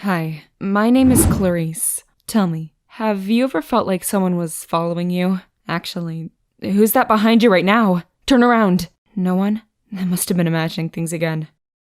Hi, my name is Clarice. Tell me, have you ever felt like someone was following you? Actually, who's that behind you right now? Turn around. No one? I must have been imagining things again.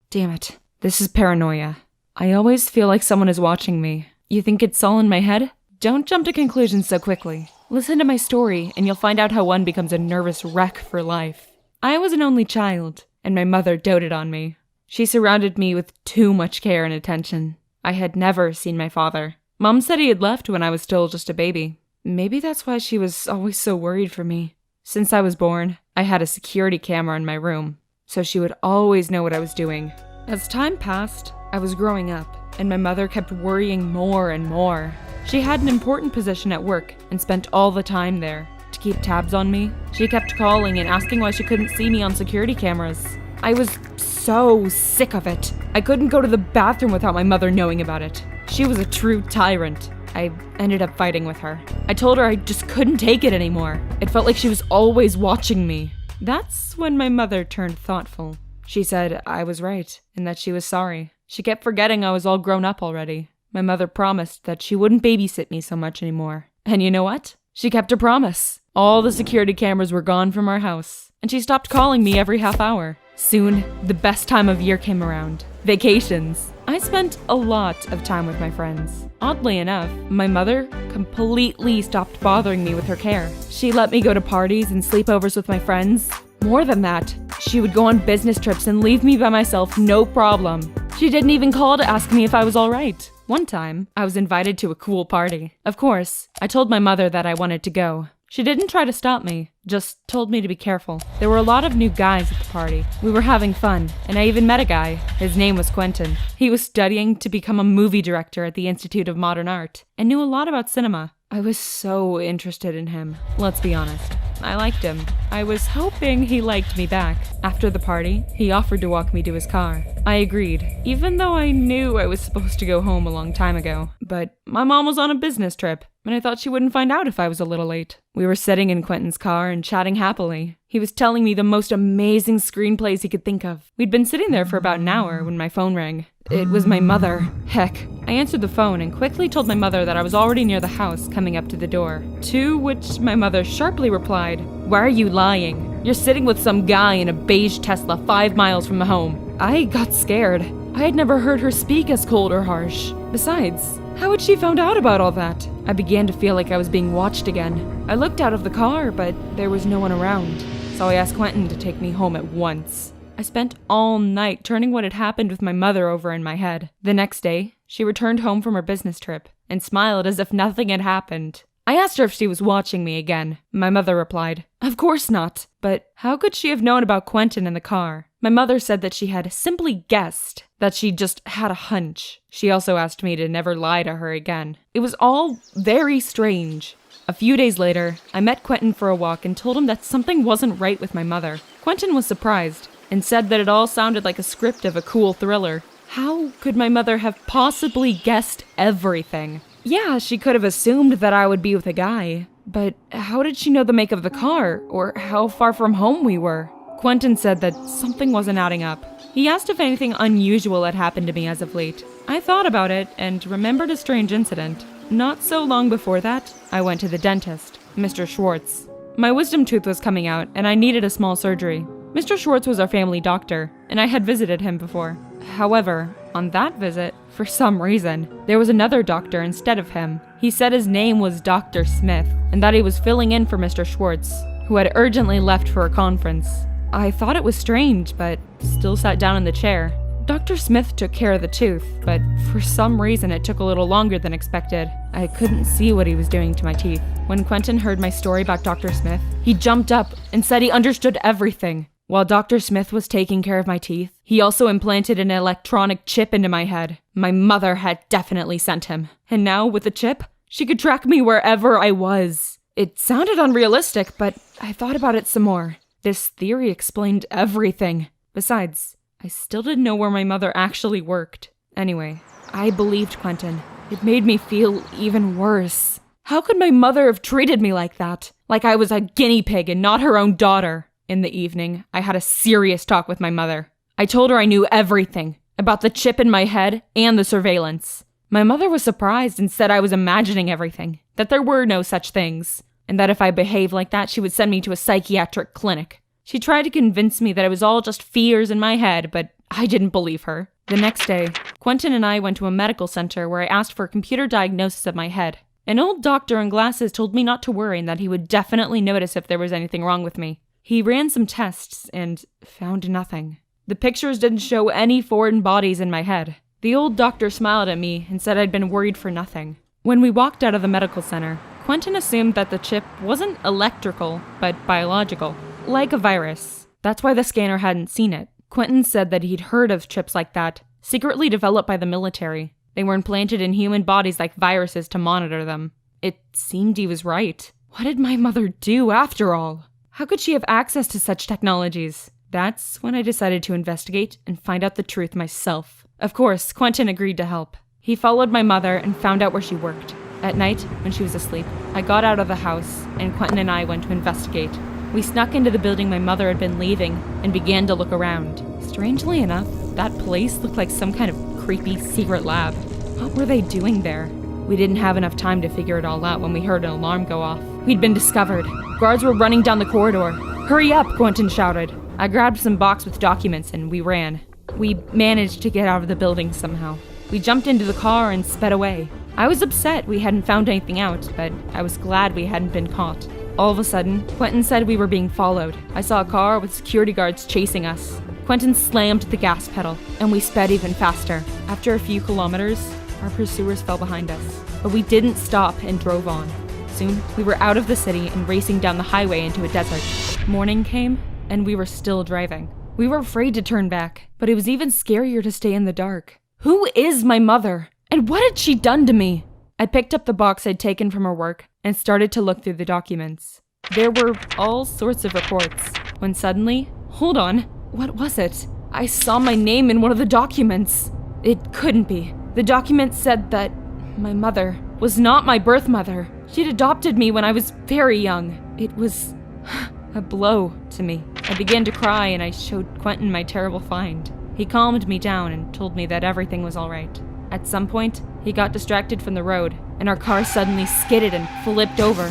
Damn it. This is paranoia. I always feel like someone is watching me. You think it's all in my head? Don't jump to conclusions so quickly. Listen to my story, and you'll find out how one becomes a nervous wreck for life. I was an only child, and my mother doted on me. She surrounded me with too much care and attention. I had never seen my father. Mom said he had left when I was still just a baby. Maybe that's why she was always so worried for me. Since I was born, I had a security camera in my room, so she would always know what I was doing. As time passed, I was growing up, and my mother kept worrying more and more. She had an important position at work and spent all the time there. To keep tabs on me, she kept calling and asking why she couldn't see me on security cameras. I was so sick of it. I couldn't go to the bathroom without my mother knowing about it. She was a true tyrant. I ended up fighting with her. I told her I just couldn't take it anymore. It felt like she was always watching me. That's when my mother turned thoughtful. She said I was right and that she was sorry. She kept forgetting I was all grown up already. My mother promised that she wouldn't babysit me so much anymore. And you know what? She kept her promise. All the security cameras were gone from our house, and she stopped calling me every half hour. Soon, the best time of year came around. Vacations. I spent a lot of time with my friends. Oddly enough, my mother completely stopped bothering me with her care. She let me go to parties and sleepovers with my friends. More than that, she would go on business trips and leave me by myself, no problem. She didn't even call to ask me if I was all right. One time, I was invited to a cool party. Of course, I told my mother that I wanted to go. She didn't try to stop me, just told me to be careful. There were a lot of new guys at the party. We were having fun, and I even met a guy. His name was Quentin. He was studying to become a movie director at the Institute of Modern Art, and knew a lot about cinema. I was so interested in him. Let's be honest. I liked him. I was hoping he liked me back. After the party, he offered to walk me to his car. I agreed, even though I knew I was supposed to go home a long time ago. But my mom was on a business trip, and I thought she wouldn't find out if I was a little late. We were sitting in Quentin's car and chatting happily. He was telling me the most amazing screenplays he could think of. We'd been sitting there for about an hour when my phone rang. It was my mother. Heck. I answered the phone and quickly told my mother that I was already near the house coming up to the door. To which my mother sharply replied, "Why are you lying? You're sitting with some guy in a beige Tesla 5 miles from the home." I got scared. I had never heard her speak as cold or harsh. Besides, how had she found out about all that? I began to feel like I was being watched again. I looked out of the car, but there was no one around. So I asked Quentin to take me home at once. I spent all night turning what had happened with my mother over in my head. The next day, she returned home from her business trip and smiled as if nothing had happened. I asked her if she was watching me again. My mother replied, "Of course not." But how could she have known about Quentin in the car? My mother said that she had simply guessed, that she just had a hunch. She also asked me to never lie to her again. It was all very strange. A few days later, I met Quentin for a walk and told him that something wasn't right with my mother. Quentin was surprised and said that it all sounded like a script of a cool thriller. How could my mother have possibly guessed everything? Yeah, she could have assumed that I would be with a guy, but how did she know the make of the car, or how far from home we were? Quentin said that something wasn't adding up. He asked if anything unusual had happened to me as of late. I thought about it and remembered a strange incident. Not so long before that, I went to the dentist, Mr. Schwartz. My wisdom tooth was coming out, and I needed a small surgery. Mr. Schwartz was our family doctor, and I had visited him before. However, on that visit, for some reason, there was another doctor instead of him. He said his name was Dr. Smith, and that he was filling in for Mr. Schwartz, who had urgently left for a conference. I thought it was strange, but still sat down in the chair. Dr. Smith took care of the tooth, but for some reason it took a little longer than expected. I couldn't see what he was doing to my teeth. When Quentin heard my story about Dr. Smith, he jumped up and said he understood everything. While Dr. Smith was taking care of my teeth, he also implanted an electronic chip into my head. My mother had definitely sent him. And now, with the chip, she could track me wherever I was. It sounded unrealistic, but I thought about it some more. This theory explained everything. Besides, I still didn't know where my mother actually worked. Anyway, I believed Quentin. It made me feel even worse. How could my mother have treated me like that? Like I was a guinea pig and not her own daughter. In the evening, I had a serious talk with my mother. I told her I knew everything about the chip in my head and the surveillance. My mother was surprised and said I was imagining everything, that there were no such things, and that if I behaved like that, she would send me to a psychiatric clinic. She tried to convince me that it was all just fears in my head, but I didn't believe her. The next day, Quentin and I went to a medical center where I asked for a computer diagnosis of my head. An old doctor in glasses told me not to worry and that he would definitely notice if there was anything wrong with me. He ran some tests and found nothing. The pictures didn't show any foreign bodies in my head. The old doctor smiled at me and said I'd been worried for nothing. When we walked out of the medical center, Quentin assumed that the chip wasn't electrical, but biological, like a virus. That's why the scanner hadn't seen it. Quentin said that he'd heard of chips like that, secretly developed by the military. They were implanted in human bodies like viruses to monitor them. It seemed he was right. What did my mother do after all? How could she have access to such technologies? That's when I decided to investigate and find out the truth myself. Of course, Quentin agreed to help. He followed my mother and found out where she worked. At night, when she was asleep, I got out of the house, and Quentin and I went to investigate. We snuck into the building my mother had been leaving and began to look around. Strangely enough, that place looked like some kind of creepy secret lab. What were they doing there? We didn't have enough time to figure it all out when we heard an alarm go off. We'd been discovered. Guards were running down the corridor. "Hurry up," Quentin shouted. I grabbed some box with documents and we ran. We managed to get out of the building somehow. We jumped into the car and sped away. I was upset we hadn't found anything out, but I was glad we hadn't been caught. All of a sudden, Quentin said we were being followed. I saw a car with security guards chasing us. Quentin slammed the gas pedal, and we sped even faster. After a few kilometers, our pursuers fell behind us. But we didn't stop and drove on. Soon, we were out of the city and racing down the highway into a desert. Morning came, and we were still driving. We were afraid to turn back, but it was even scarier to stay in the dark. Who is my mother? And what had she done to me? I picked up the box I'd taken from her work and started to look through the documents. There were all sorts of reports, when suddenly, hold on, what was it? I saw my name in one of the documents. It couldn't be. The document said that my mother was not my birth mother. She'd adopted me when I was very young. It was a blow to me. I began to cry and I showed Quentin my terrible find. He calmed me down and told me that everything was all right. At some point, he got distracted from the road, and our car suddenly skidded and flipped over.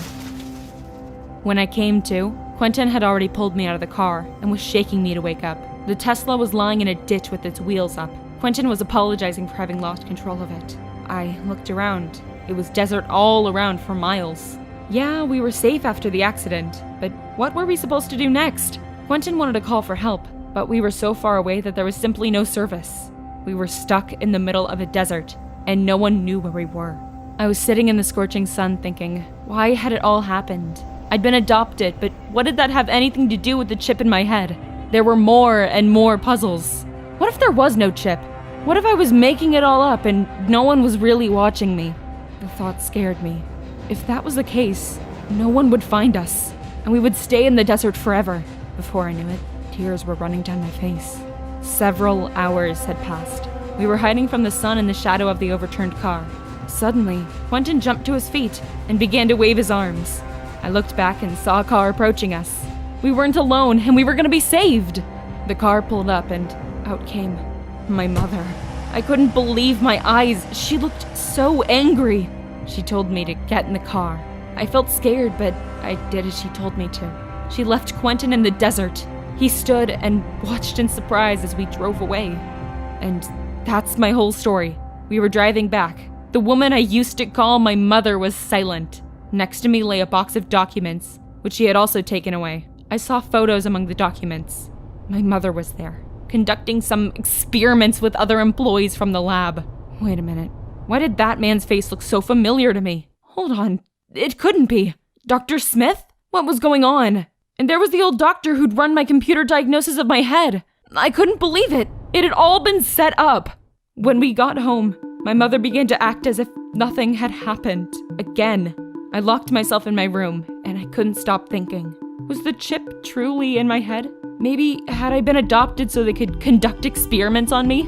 When I came to, Quentin had already pulled me out of the car and was shaking me to wake up. The Tesla was lying in a ditch with its wheels up. Quentin was apologizing for having lost control of it. I looked around. It was desert all around for miles. Yeah, we were safe after the accident, but what were we supposed to do next? Quentin wanted to call for help, but we were so far away that there was simply no service. We were stuck in the middle of a desert, and no one knew where we were. I was sitting in the scorching sun thinking, why had it all happened? I'd been adopted, but what did that have anything to do with the chip in my head? There were more and more puzzles. What if there was no chip? What if I was making it all up and no one was really watching me? The thought scared me. If that was the case, no one would find us, and we would stay in the desert forever. Before I knew it, tears were running down my face. Several hours had passed. We were hiding from the sun in the shadow of the overturned car. Suddenly, Quentin jumped to his feet and began to wave his arms. I looked back and saw a car approaching us. We weren't alone, and we were going to be saved. The car pulled up, and out came my mother. I couldn't believe my eyes. She looked so angry. She told me to get in the car. I felt scared, but I did as she told me to. She left Quentin in the desert. He stood and watched in surprise as we drove away. And that's my whole story. We were driving back. The woman I used to call my mother was silent. Next to me lay a box of documents, which she had also taken away. I saw photos among the documents. My mother was there, conducting some experiments with other employees from the lab. Wait a minute. Why did that man's face look so familiar to me? Hold on. It couldn't be. Dr. Smith? What was going on? And there was the old doctor who'd run my computer diagnosis of my head. I couldn't believe it. It had all been set up. When we got home, my mother began to act as if nothing had happened. Again. I locked myself in my room, and I couldn't stop thinking. Was the chip truly in my head? Maybe had I been adopted so they could conduct experiments on me?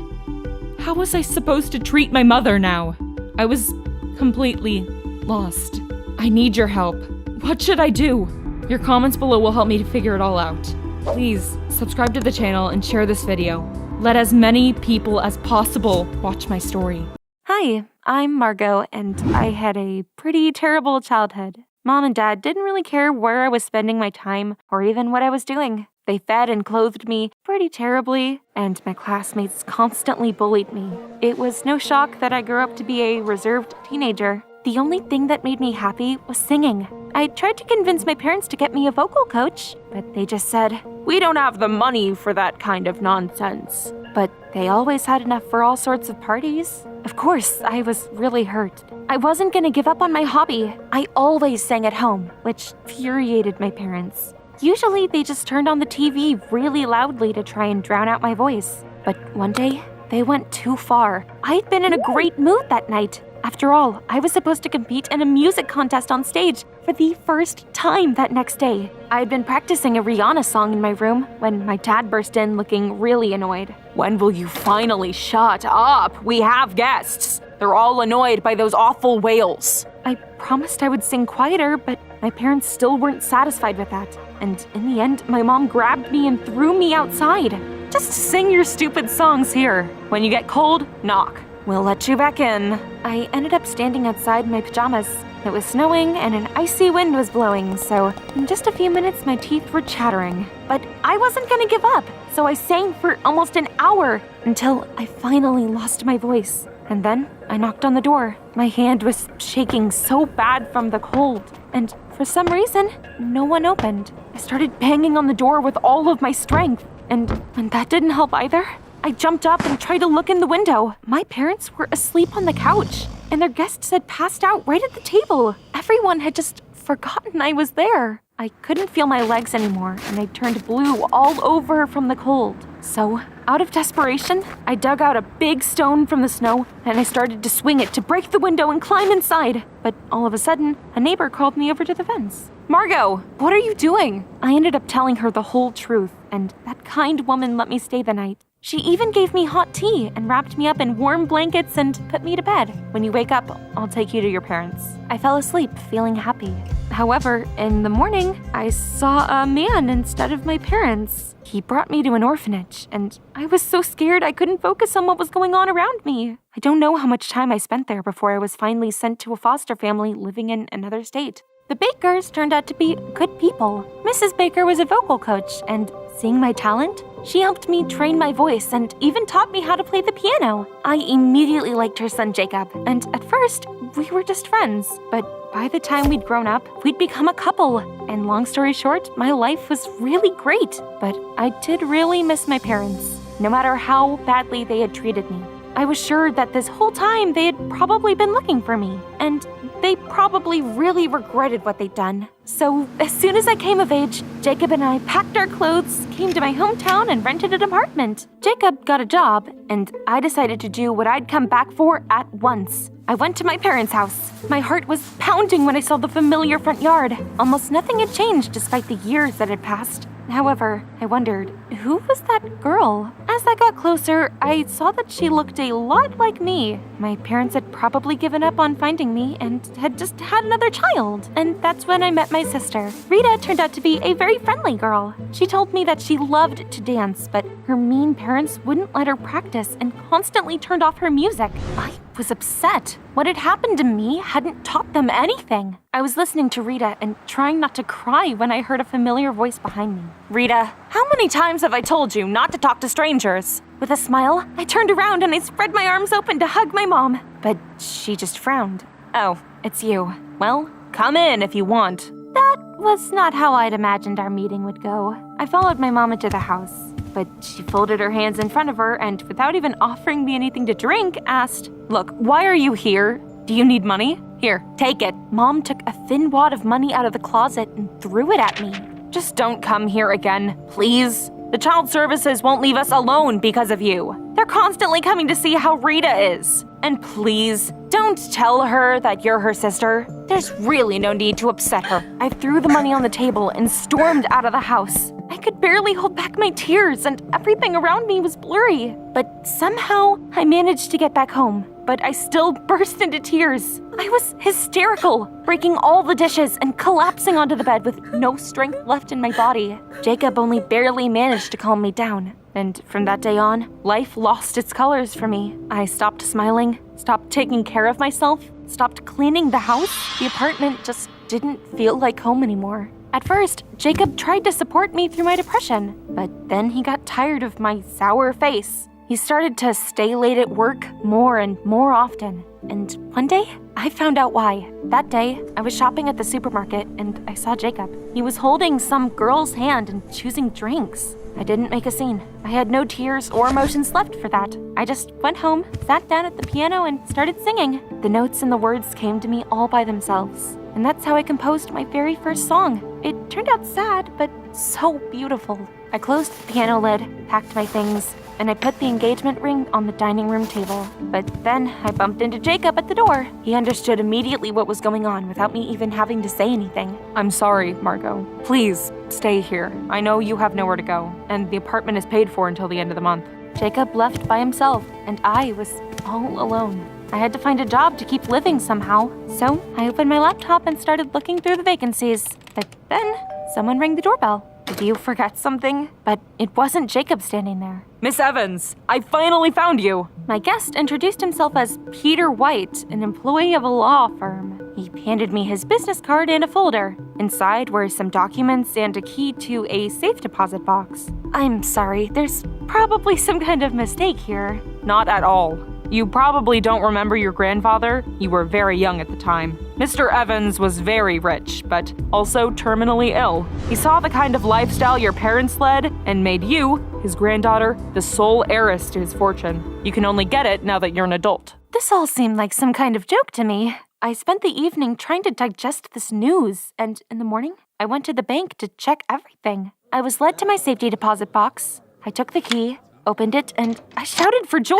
How was I supposed to treat my mother now? I was completely lost. I need your help. What should I do? Your comments below will help me to figure it all out. Please subscribe to the channel and share this video. Let as many people as possible watch my story. Hi Hi, I'm Margot, and I had a pretty terrible childhood. Mom and Dad didn't really care where I was spending my time or even what I was doing. They fed and clothed me pretty terribly, and my classmates constantly bullied me. It was no shock that I grew up to be a reserved teenager. The only thing that made me happy was singing. I tried to convince my parents to get me a vocal coach, but they just said, "We don't have the money for that kind of nonsense." But they always had enough for all sorts of parties. Of course, I was really hurt. I wasn't gonna give up on my hobby. I always sang at home, which infuriated my parents. Usually, they just turned on the TV really loudly to try and drown out my voice. But one day, they went too far. I'd been in a great mood that night. After all, I was supposed to compete in a music contest on stage for the first time that next day. I had been practicing a Rihanna song in my room when my dad burst in looking really annoyed. "When will you finally shut up? We have guests. They're all annoyed by those awful wails." I promised I would sing quieter, but my parents still weren't satisfied with that. And in the end, my mom grabbed me and threw me outside. "Just sing your stupid songs here. When you get cold, knock. We'll let you back in." I ended up standing outside in my pajamas. It was snowing and an icy wind was blowing, so in just a few minutes my teeth were chattering. But I wasn't gonna give up, so I sang for almost an hour until I finally lost my voice. And then I knocked on the door. My hand was shaking so bad from the cold, and for some reason, no one opened. I started banging on the door with all of my strength, and when that didn't help either, I jumped up and tried to look in the window. My parents were asleep on the couch, and their guests had passed out right at the table. Everyone had just forgotten I was there. I couldn't feel my legs anymore, and I turned blue all over from the cold. So, out of desperation, I dug out a big stone from the snow, and I started to swing it to break the window and climb inside. But all of a sudden, a neighbor called me over to the fence. "Margot, what are you doing?" I ended up telling her the whole truth, and that kind woman let me stay the night. She even gave me hot tea and wrapped me up in warm blankets and put me to bed. "When you wake up, I'll take you to your parents." I fell asleep, feeling happy. However, in the morning, I saw a man instead of my parents. He brought me to an orphanage, and I was so scared I couldn't focus on what was going on around me. I don't know how much time I spent there before I was finally sent to a foster family living in another state. The Bakers turned out to be good people. Mrs. Baker was a vocal coach, and seeing my talent, she helped me train my voice and even taught me how to play the piano. I immediately liked her son Jacob, and at first, we were just friends. But by the time we'd grown up, we'd become a couple. And long story short, my life was really great. But I did really miss my parents, no matter how badly they had treated me. I was sure that this whole time they had probably been looking for me, and they probably really regretted what they'd done. So as soon as I came of age, Jacob and I packed our clothes, came to my hometown, and rented an apartment. Jacob got a job, and I decided to do what I'd come back for at once. I went to my parents' house. My heart was pounding when I saw the familiar front yard. Almost nothing had changed despite the years that had passed. However, I wondered, who was that girl? As I got closer, I saw that she looked a lot like me. My parents had probably given up on finding me and had just had another child. And that's when I met my sister. Rita turned out to be a very friendly girl. She told me that she loved to dance, but her mean parents wouldn't let her practice and constantly turned off her music. I was upset. What had happened to me hadn't taught them anything. I was listening to Rita and trying not to cry when I heard a familiar voice behind me. "Rita, how many times have I told you not to talk to strangers?" With a smile, I turned around and I spread my arms open to hug my mom. But she just frowned. "Oh, it's you. Well, come in if you want." That was not how I'd imagined our meeting would go. I followed my mom into the house, but she folded her hands in front of her and, without even offering me anything to drink, asked, "Look, why are you here? Do you need money? Here, take it." Mom took a thin wad of money out of the closet and threw it at me. "Just don't come here again, please. The child services won't leave us alone because of you. They're constantly coming to see how Rita is. And please, don't tell her that you're her sister. There's really no need to upset her." I threw the money on the table and stormed out of the house. I could barely hold back my tears and everything around me was blurry. But somehow, I managed to get back home. But I still burst into tears. I was hysterical, breaking all the dishes and collapsing onto the bed with no strength left in my body. Jacob only barely managed to calm me down. And from that day on, life lost its colors for me. I stopped smiling, stopped taking care of myself, stopped cleaning the house. The apartment just didn't feel like home anymore. At first, Jacob tried to support me through my depression, but then he got tired of my sour face. He started to stay late at work more and more often. And one day, I found out why. That day, I was shopping at the supermarket and I saw Jacob. He was holding some girl's hand and choosing drinks. I didn't make a scene. I had no tears or emotions left for that. I just went home, sat down at the piano, and started singing. The notes and the words came to me all by themselves. And that's how I composed my very first song. It turned out sad, but so beautiful. I closed the piano lid, packed my things, and I put the engagement ring on the dining room table. But then I bumped into Jacob at the door. He understood immediately what was going on without me even having to say anything. I'm sorry, Margot. Please, stay here. I know you have nowhere to go, and the apartment is paid for until the end of the month. Jacob left by himself, and I was all alone. I had to find a job to keep living somehow. So I opened my laptop and started looking through the vacancies. But then someone rang the doorbell. Did you forget something? But it wasn't Jacob standing there. Miss Evans, I finally found you. My guest introduced himself as Peter White, an employee of a law firm. He handed me his business card and a folder. Inside were some documents and a key to a safe deposit box. I'm sorry, there's probably some kind of mistake here. Not at all. You probably don't remember your grandfather. You were very young at the time. Mr. Evans was very rich, but also terminally ill. He saw the kind of lifestyle your parents led and made you, his granddaughter, the sole heiress to his fortune. You can only get it now that you're an adult. This all seemed like some kind of joke to me. I spent the evening trying to digest this news, and in the morning, I went to the bank to check everything. I was led to my safety deposit box. I took the key, opened it, and I shouted for joy.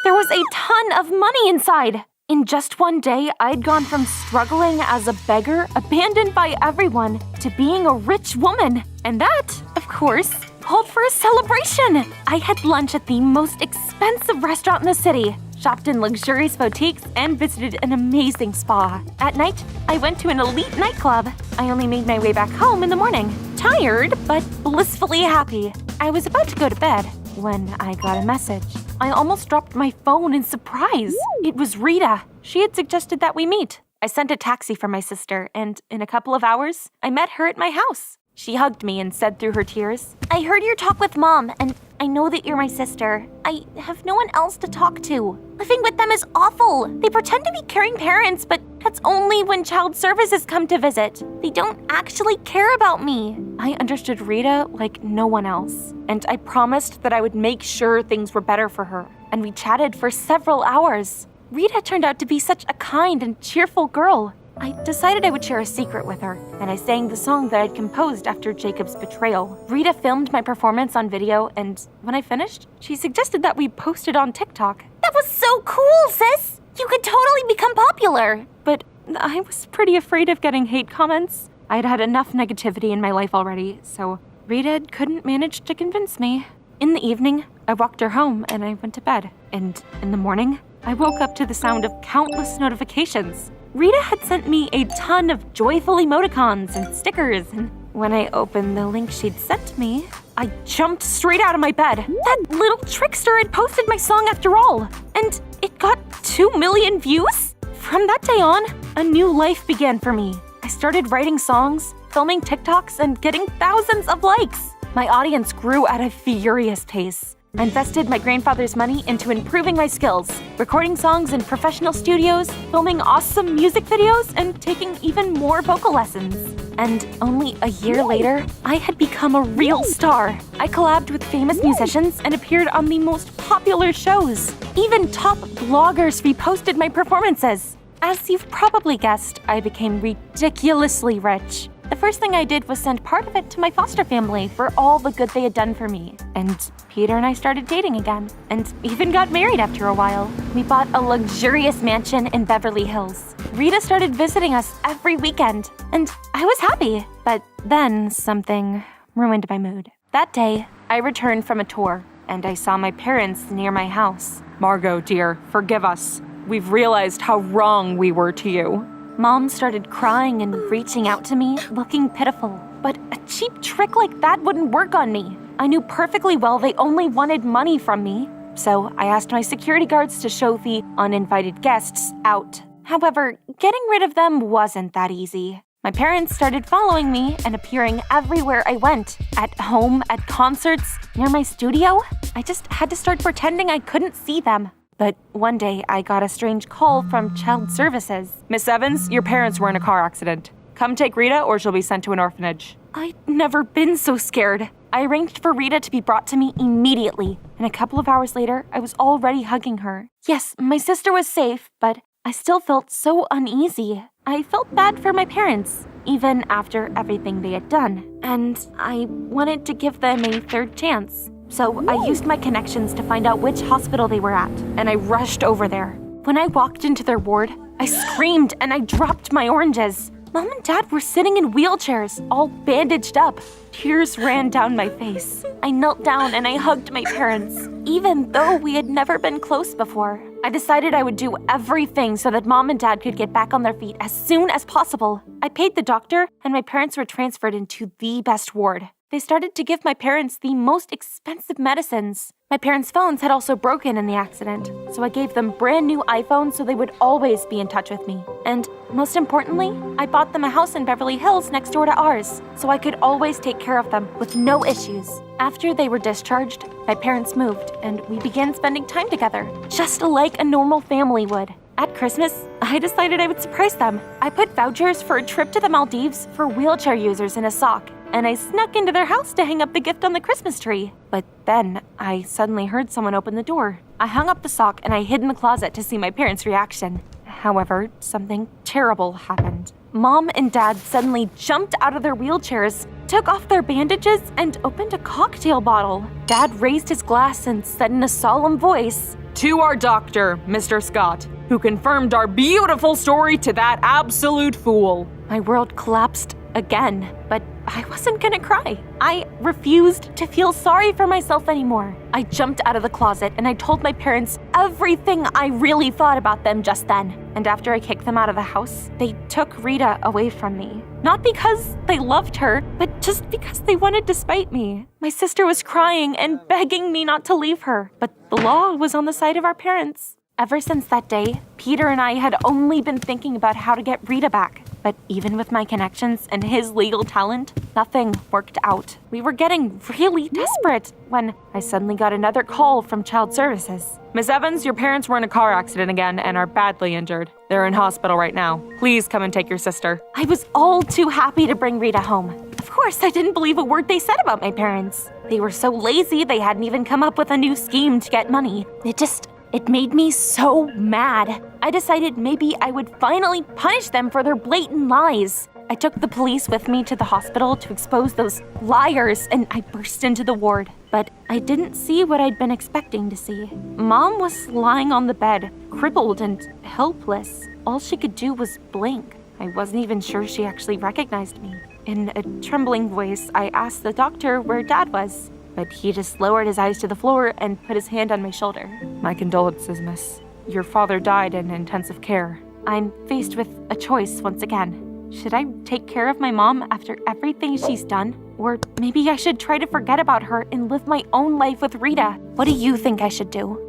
There was a ton of money inside. In just one day, I'd gone from struggling as a beggar, abandoned by everyone, to being a rich woman. And that, of course, called for a celebration. I had lunch at the most expensive restaurant in the city, shopped in luxurious boutiques, and visited an amazing spa. At night, I went to an elite nightclub. I only made my way back home in the morning, tired but blissfully happy. I was about to go to bed when I got a message. I almost dropped my phone in surprise. It was Rita. She had suggested that we meet. I sent a taxi for my sister, and in a couple of hours, I met her at my house. She hugged me and said through her tears, "I heard your talk with Mom, and I know that you're my sister. I have no one else to talk to. Living with them is awful. They pretend to be caring parents, but that's only when child services come to visit. They don't actually care about me." I understood Rita like no one else, and I promised that I would make sure things were better for her. And we chatted for several hours. Rita turned out to be such a kind and cheerful girl. I decided I would share a secret with her, and I sang the song that I'd composed after Jacob's betrayal. Rita filmed my performance on video, and when I finished, she suggested that we post it on TikTok. That was so cool, sis! You could totally become popular! But I was pretty afraid of getting hate comments. I had had enough negativity in my life already, so Rita couldn't manage to convince me. In the evening, I walked her home and I went to bed. And in the morning, I woke up to the sound of countless notifications. Rita had sent me a ton of joyful emoticons and stickers, and when I opened the link she'd sent me, I jumped straight out of my bed. That little trickster had posted my song after all, and it got 2 million views? From that day on, a new life began for me. I started writing songs, filming TikToks, and getting thousands of likes. My audience grew at a furious pace. I invested my grandfather's money into improving my skills, recording songs in professional studios, filming awesome music videos, and taking even more vocal lessons. And only a year later, I had become a real star. I collabed with famous musicians and appeared on the most popular shows. Even top bloggers reposted my performances. As you've probably guessed, I became ridiculously rich. The first thing I did was send part of it to my foster family for all the good they had done for me. And Peter and I started dating again, and even got married after a while. We bought a luxurious mansion in Beverly Hills. Rita started visiting us every weekend, and I was happy. But then something ruined my mood. That day, I returned from a tour, and I saw my parents near my house. Margot, dear, forgive us. We've realized how wrong we were to you. Mom started crying and reaching out to me, looking pitiful. But a cheap trick like that wouldn't work on me. I knew perfectly well they only wanted money from me. so I asked my security guards to show the uninvited guests out. However, getting rid of them wasn't that easy. My parents started following me and appearing everywhere I went. At home, at concerts, near my studio. I just had to start pretending I couldn't see them. But one day, I got a strange call from Child Services. Miss Evans, your parents were in a car accident. Come take Rita or she'll be sent to an orphanage. I'd never been so scared. I arranged for Rita to be brought to me immediately, and a couple of hours later, I was already hugging her. Yes, my sister was safe, but I still felt so uneasy. I felt bad for my parents, even after everything they had done, and I wanted to give them a third chance. So I used my connections to find out which hospital they were at, and I rushed over there. When I walked into their ward, I screamed and I dropped my oranges. Mom and Dad were sitting in wheelchairs, all bandaged up. Tears ran down my face. I knelt down and I hugged my parents, even though we had never been close before. I decided I would do everything so that Mom and Dad could get back on their feet as soon as possible. I paid the doctor, and my parents were transferred into the best ward. They started to give my parents the most expensive medicines. My parents' phones had also broken in the accident, so I gave them brand new iPhones so they would always be in touch with me. And most importantly, I bought them a house in Beverly Hills next door to ours, so I could always take care of them with no issues. After they were discharged, my parents moved, and we began spending time together, just like a normal family would. At Christmas, I decided I would surprise them. I put vouchers for a trip to the Maldives for wheelchair users in a sock, and I snuck into their house to hang up the gift on the Christmas tree. But then, I suddenly heard someone open the door. I hung up the sock and I hid in the closet to see my parents' reaction. However, something terrible happened. Mom and Dad suddenly jumped out of their wheelchairs, took off their bandages, and opened a cocktail bottle. Dad raised his glass and said in a solemn voice, To our doctor, Mr. Scott, who confirmed our beautiful story to that absolute fool. My world collapsed again, but I wasn't gonna cry. I refused to feel sorry for myself anymore. I jumped out of the closet and I told my parents everything I really thought about them just then. And after I kicked them out of the house, they took Rita away from me. Not because they loved her, but just because they wanted to spite me. My sister was crying and begging me not to leave her, but the law was on the side of our parents. Ever since that day, Peter and I had only been thinking about how to get Rita back. But even with my connections and his legal talent, nothing worked out. We were getting really desperate when I suddenly got another call from Child Services. Miss Evans, your parents were in a car accident again and are badly injured. They're in hospital right now. Please come and take your sister. I was all too happy to bring Rita home. Of course, I didn't believe a word they said about my parents. They were so lazy they hadn't even come up with a new scheme to get money. It made me so mad. I decided maybe I would finally punish them for their blatant lies. I took the police with me to the hospital to expose those liars, and I burst into the ward. But I didn't see what I'd been expecting to see. Mom was lying on the bed, crippled and helpless. All she could do was blink. I wasn't even sure she actually recognized me. In a trembling voice, I asked the doctor where Dad was. But he just lowered his eyes to the floor and put his hand on my shoulder. My condolences, miss. Your father died in intensive care. I'm faced with a choice once again. Should I take care of my mom after everything she's done? Or maybe I should try to forget about her and live my own life with Rita. What do you think I should do?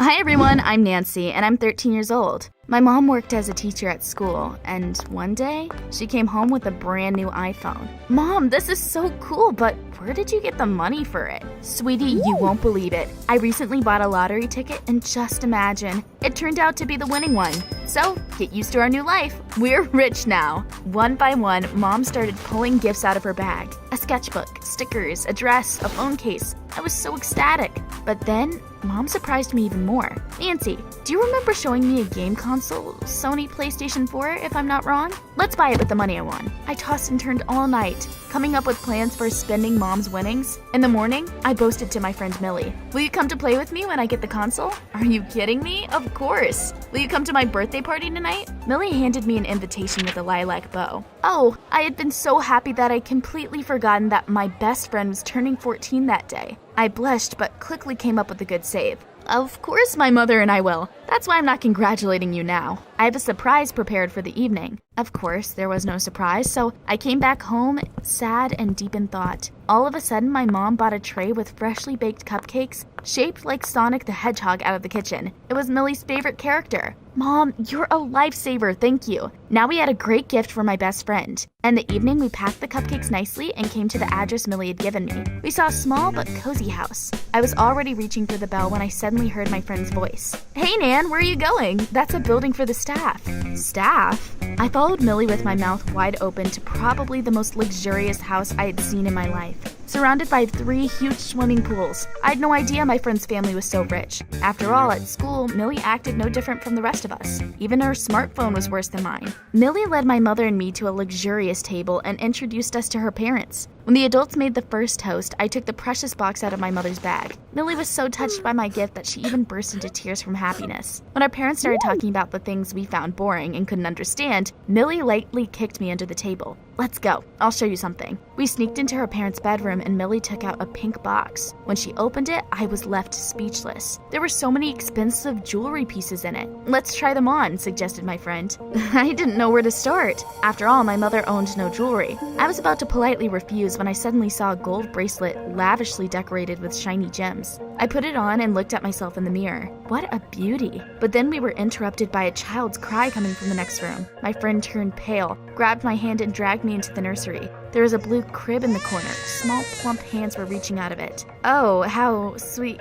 Hi everyone, I'm Nancy, and I'm 13 years old. My mom worked as a teacher at school, and one day, she came home with a brand new iPhone. Mom, this is so cool, but where did you get the money for it? Sweetie, you won't believe it. I recently bought a lottery ticket, and just imagine, it turned out to be the winning one. So, get used to our new life. We're rich now. One by one, Mom started pulling gifts out of her bag. A sketchbook, stickers, a dress, a phone case. I was so ecstatic. But then, Mom surprised me even more. Nancy, do you remember showing me a game console? Sony PlayStation 4, if I'm not wrong? Let's buy it with the money I won. I tossed and turned all night, coming up with plans for spending Mom's winnings. In the morning, I boasted to my friend Millie, "Will you come to play with me when I get the console?" Are you kidding me? Of course. Will you come to my birthday party tonight? Millie handed me an invitation with a lilac bow. Oh, I had been so happy that I'd completely forgotten that my best friend was turning 14 that day. I blushed but quickly came up with a good save. Of course my mother and I will. That's why I'm not congratulating you now. I have a surprise prepared for the evening. Of course, there was no surprise, so I came back home sad and deep in thought. All of a sudden, my mom bought a tray with freshly baked cupcakes shaped like Sonic the Hedgehog out of the kitchen. It was Millie's favorite character. Mom, you're a lifesaver, thank you. Now we had a great gift for my best friend. And the evening, we packed the cupcakes nicely and came to the address Millie had given me. We saw a small but cozy house. I was already reaching for the bell when I suddenly heard my friend's voice. Hey, Nan, where are you going? That's a building for the staff. Staff? I followed Millie with my mouth wide open to probably the most luxurious house I had seen in my life. Surrounded by 3 huge swimming pools. I had no idea my friend's family was so rich. After all, at school, Millie acted no different from the rest of us. Even her smartphone was worse than mine. Millie led my mother and me to a luxurious table and introduced us to her parents. When the adults made the first toast, I took the precious box out of my mother's bag. Millie was so touched by my gift that she even burst into tears from happiness. When our parents started talking about the things we found boring and couldn't understand, Millie lightly kicked me under the table. Let's go. I'll show you something. We sneaked into her parents' bedroom and Millie took out a pink box. When she opened it, I was left speechless. There were so many expensive jewelry pieces in it. Let's try them on, suggested my friend. I didn't know where to start. After all, my mother owned no jewelry. I was about to politely refuse when I suddenly saw a gold bracelet lavishly decorated with shiny gems. I put it on and looked at myself in the mirror. What a beauty. But then we were interrupted by a child's cry coming from the next room. My friend turned pale, grabbed my hand and dragged me into the nursery. There was a blue crib in the corner. Small, plump hands were reaching out of it. Oh, how sweet.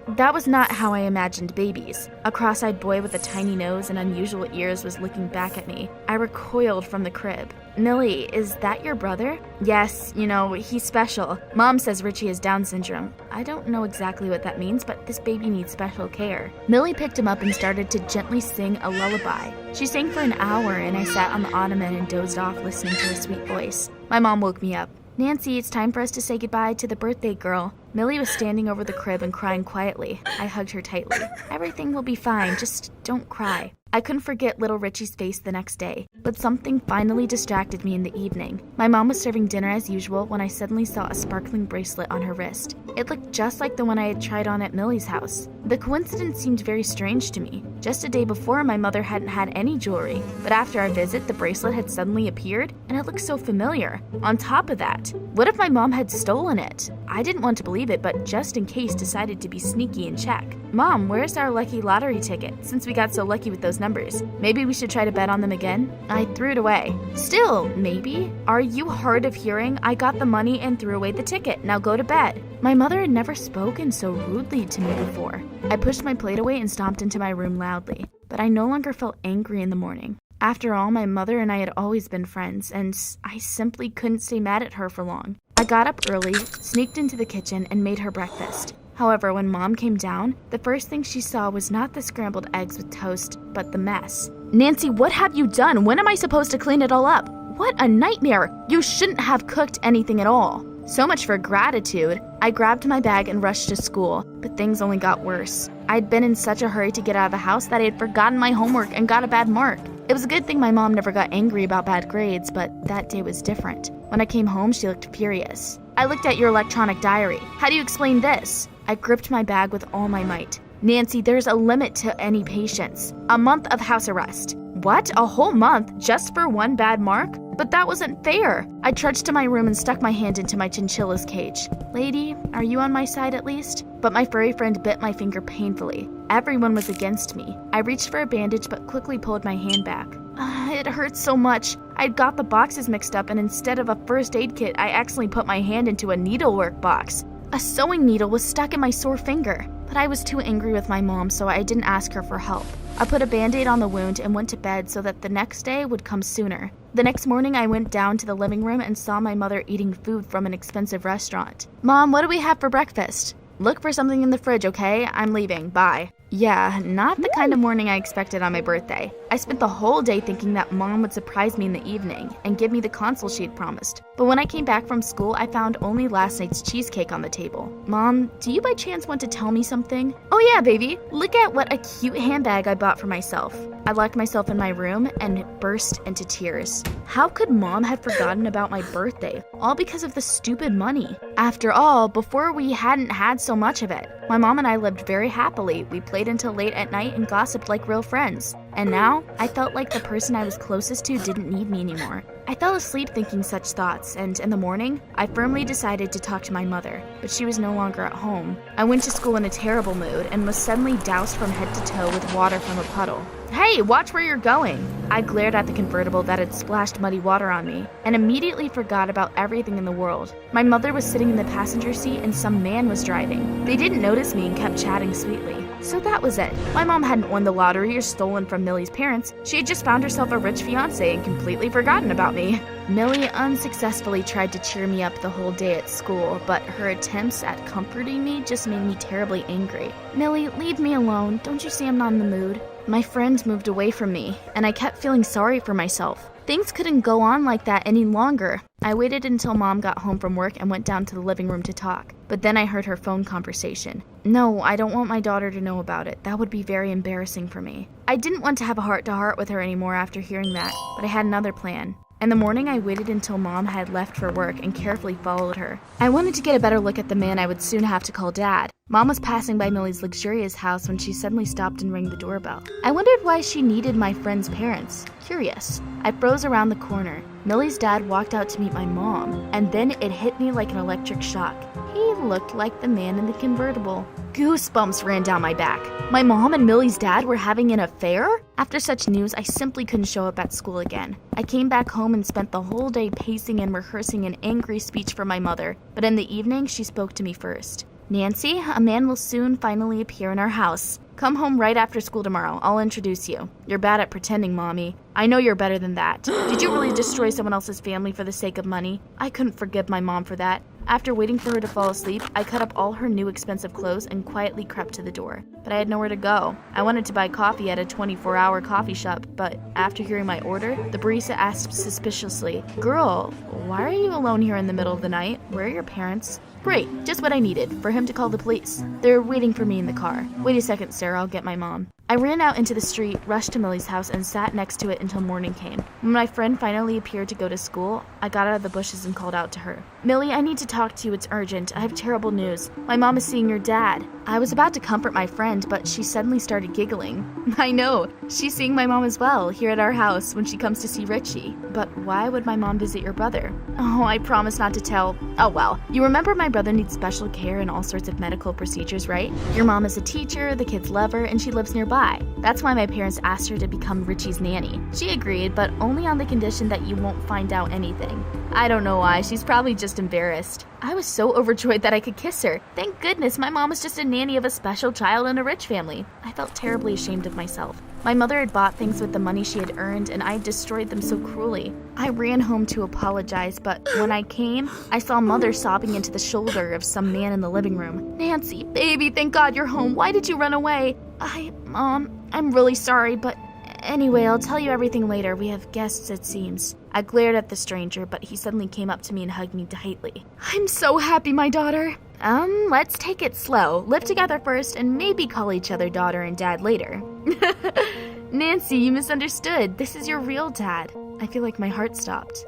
That was not how I imagined babies. A cross-eyed boy with a tiny nose and unusual ears was looking back at me. I recoiled from the crib. Millie, is that your brother? Yes, he's special. Mom says Richie has Down syndrome. I don't know exactly what that means, but this baby needs special care. Millie picked him up and started to gently sing a lullaby. She sang for an hour and I sat on the ottoman and dozed off listening to her sweet voice. My mom woke me up. Nancy, it's time for us to say goodbye to the birthday girl. Millie was standing over the crib and crying quietly. I hugged her tightly. Everything will be fine, just don't cry. I couldn't forget little Richie's face the next day, but something finally distracted me in the evening. My mom was serving dinner as usual when I suddenly saw a sparkling bracelet on her wrist. It looked just like the one I had tried on at Millie's house. The coincidence seemed very strange to me. Just a day before, my mother hadn't had any jewelry, but after our visit, the bracelet had suddenly appeared, and it looked so familiar. On top of that, what if my mom had stolen it? I didn't want to believe it, but just in case decided to be sneaky and check. Mom, where's our lucky lottery ticket? Since we got so lucky with those numbers, maybe we should try to bet on them again? I threw it away. Still, maybe? Are you hard of hearing? I got the money and threw away the ticket. Now go to bed. My mother had never spoken so rudely to me before. I pushed my plate away and stomped into my room loudly, but I no longer felt angry in the morning. After all, my mother and I had always been friends, and I simply couldn't stay mad at her for long. I got up early, sneaked into the kitchen, and made her breakfast. However, when Mom came down, the first thing she saw was not the scrambled eggs with toast, but the mess. Nancy, what have you done? When am I supposed to clean it all up? What a nightmare! You shouldn't have cooked anything at all. So much for gratitude. I grabbed my bag and rushed to school, but things only got worse. I'd been in such a hurry to get out of the house that I had forgotten my homework and got a bad mark. It was a good thing my mom never got angry about bad grades, but that day was different. When I came home, she looked furious. I looked at your electronic diary. How do you explain this? I gripped my bag with all my might. Nancy, there's a limit to any patience. A month of house arrest. What? A whole month just for one bad mark? But that wasn't fair. I trudged to my room and stuck my hand into my chinchilla's cage. Lady, are you on my side at least? But my furry friend bit my finger painfully. Everyone was against me. I reached for a bandage but quickly pulled my hand back. It hurt so much. I'd got the boxes mixed up and instead of a first aid kit, I accidentally put my hand into a needlework box. A sewing needle was stuck in my sore finger. But I was too angry with my mom, so I didn't ask her for help. I put a band-aid on the wound and went to bed so that the next day would come sooner. The next morning, I went down to the living room and saw my mother eating food from an expensive restaurant. Mom, what do we have for breakfast? Look for something in the fridge, okay? I'm leaving. Bye. Yeah, not the kind of morning I expected on my birthday. I spent the whole day thinking that Mom would surprise me in the evening and give me the console she had promised. But when I came back from school, I found only last night's cheesecake on the table. Mom, do you by chance want to tell me something? Oh yeah, baby. Look at what a cute handbag I bought for myself. I locked myself in my room and burst into tears. How could Mom have forgotten about my birthday? All because of the stupid money. After all, before we hadn't had so much of it. My mom and I lived very happily. We played until late at night and gossiped like real friends. And now, I felt like the person I was closest to didn't need me anymore. I fell asleep thinking such thoughts, and in the morning, I firmly decided to talk to my mother, but she was no longer at home. I went to school in a terrible mood and was suddenly doused from head to toe with water from a puddle. Hey, watch where you're going! I glared at the convertible that had splashed muddy water on me, and immediately forgot about everything in the world. My mother was sitting in the passenger seat and some man was driving. They didn't notice me and kept chatting sweetly. So that was it. My mom hadn't won the lottery or stolen from Millie's parents. She had just found herself a rich fiancé and completely forgotten about me. Millie unsuccessfully tried to cheer me up the whole day at school, but her attempts at comforting me just made me terribly angry. Millie, leave me alone. Don't you see I'm not in the mood? My friend moved away from me, and I kept feeling sorry for myself. Things couldn't go on like that any longer. I waited until Mom got home from work and went down to the living room to talk. But then I heard her phone conversation. No, I don't want my daughter to know about it. That would be very embarrassing for me. I didn't want to have a heart-to-heart with her anymore after hearing that, but I had another plan. In the morning, I waited until Mom had left for work and carefully followed her. I wanted to get a better look at the man I would soon have to call Dad. Mom was passing by Millie's luxurious house when she suddenly stopped and rang the doorbell. I wondered why she needed my friend's parents. Curious. I froze around the corner. Millie's dad walked out to meet my mom, and then it hit me like an electric shock. He looked like the man in the convertible. Goosebumps ran down my back. My mom and Millie's dad were having an affair? After such news, I simply couldn't show up at school again. I came back home and spent the whole day pacing and rehearsing an angry speech for my mother, but in the evening, she spoke to me first. Nancy, a man will soon finally appear in our house. Come home right after school tomorrow. I'll introduce you. You're bad at pretending, Mommy. I know you're better than that. Did you really destroy someone else's family for the sake of money? I couldn't forgive my mom for that. After waiting for her to fall asleep, I cut up all her new expensive clothes and quietly crept to the door. But I had nowhere to go. I wanted to buy coffee at a 24-hour coffee shop, but after hearing my order, the barista asked suspiciously, "Girl, why are you alone here in the middle of the night? Where are your parents?" Great, just what I needed, for him to call the police. They're waiting for me in the car. Wait a second, Sarah, I'll get my mom. I ran out into the street, rushed to Millie's house, and sat next to it until morning came. When my friend finally appeared to go to school, I got out of the bushes and called out to her. Millie, I need to talk to you. It's urgent. I have terrible news. My mom is seeing your dad. I was about to comfort my friend, but she suddenly started giggling. I know. She's seeing my mom as well, here at our house, when she comes to see Richie. But why would my mom visit your brother? Oh, I promise not to tell. Oh well, you remember my brother needs special care and all sorts of medical procedures, right? Your mom is a teacher, the kids love her, and she lives nearby. That's why my parents asked her to become Richie's nanny. She agreed, but only on the condition that you won't find out anything. I don't know why, she's probably just embarrassed. I was so overjoyed that I could kiss her. Thank goodness my mom was just a nanny of a special child in a rich family. I felt terribly ashamed of myself. My mother had bought things with the money she had earned, and I had destroyed them so cruelly. I ran home to apologize, but when I came, I saw Mother sobbing into the shoulder of some man in the living room. Nancy, baby, thank God you're home. Why did you run away? Mom, I'm really sorry, but anyway, I'll tell you everything later. We have guests, it seems. I glared at the stranger, but he suddenly came up to me and hugged me tightly. I'm so happy, my daughter. Let's take it slow. Live together first and maybe call each other daughter and dad later. Nancy, you misunderstood. This is your real dad. I feel like my heart stopped.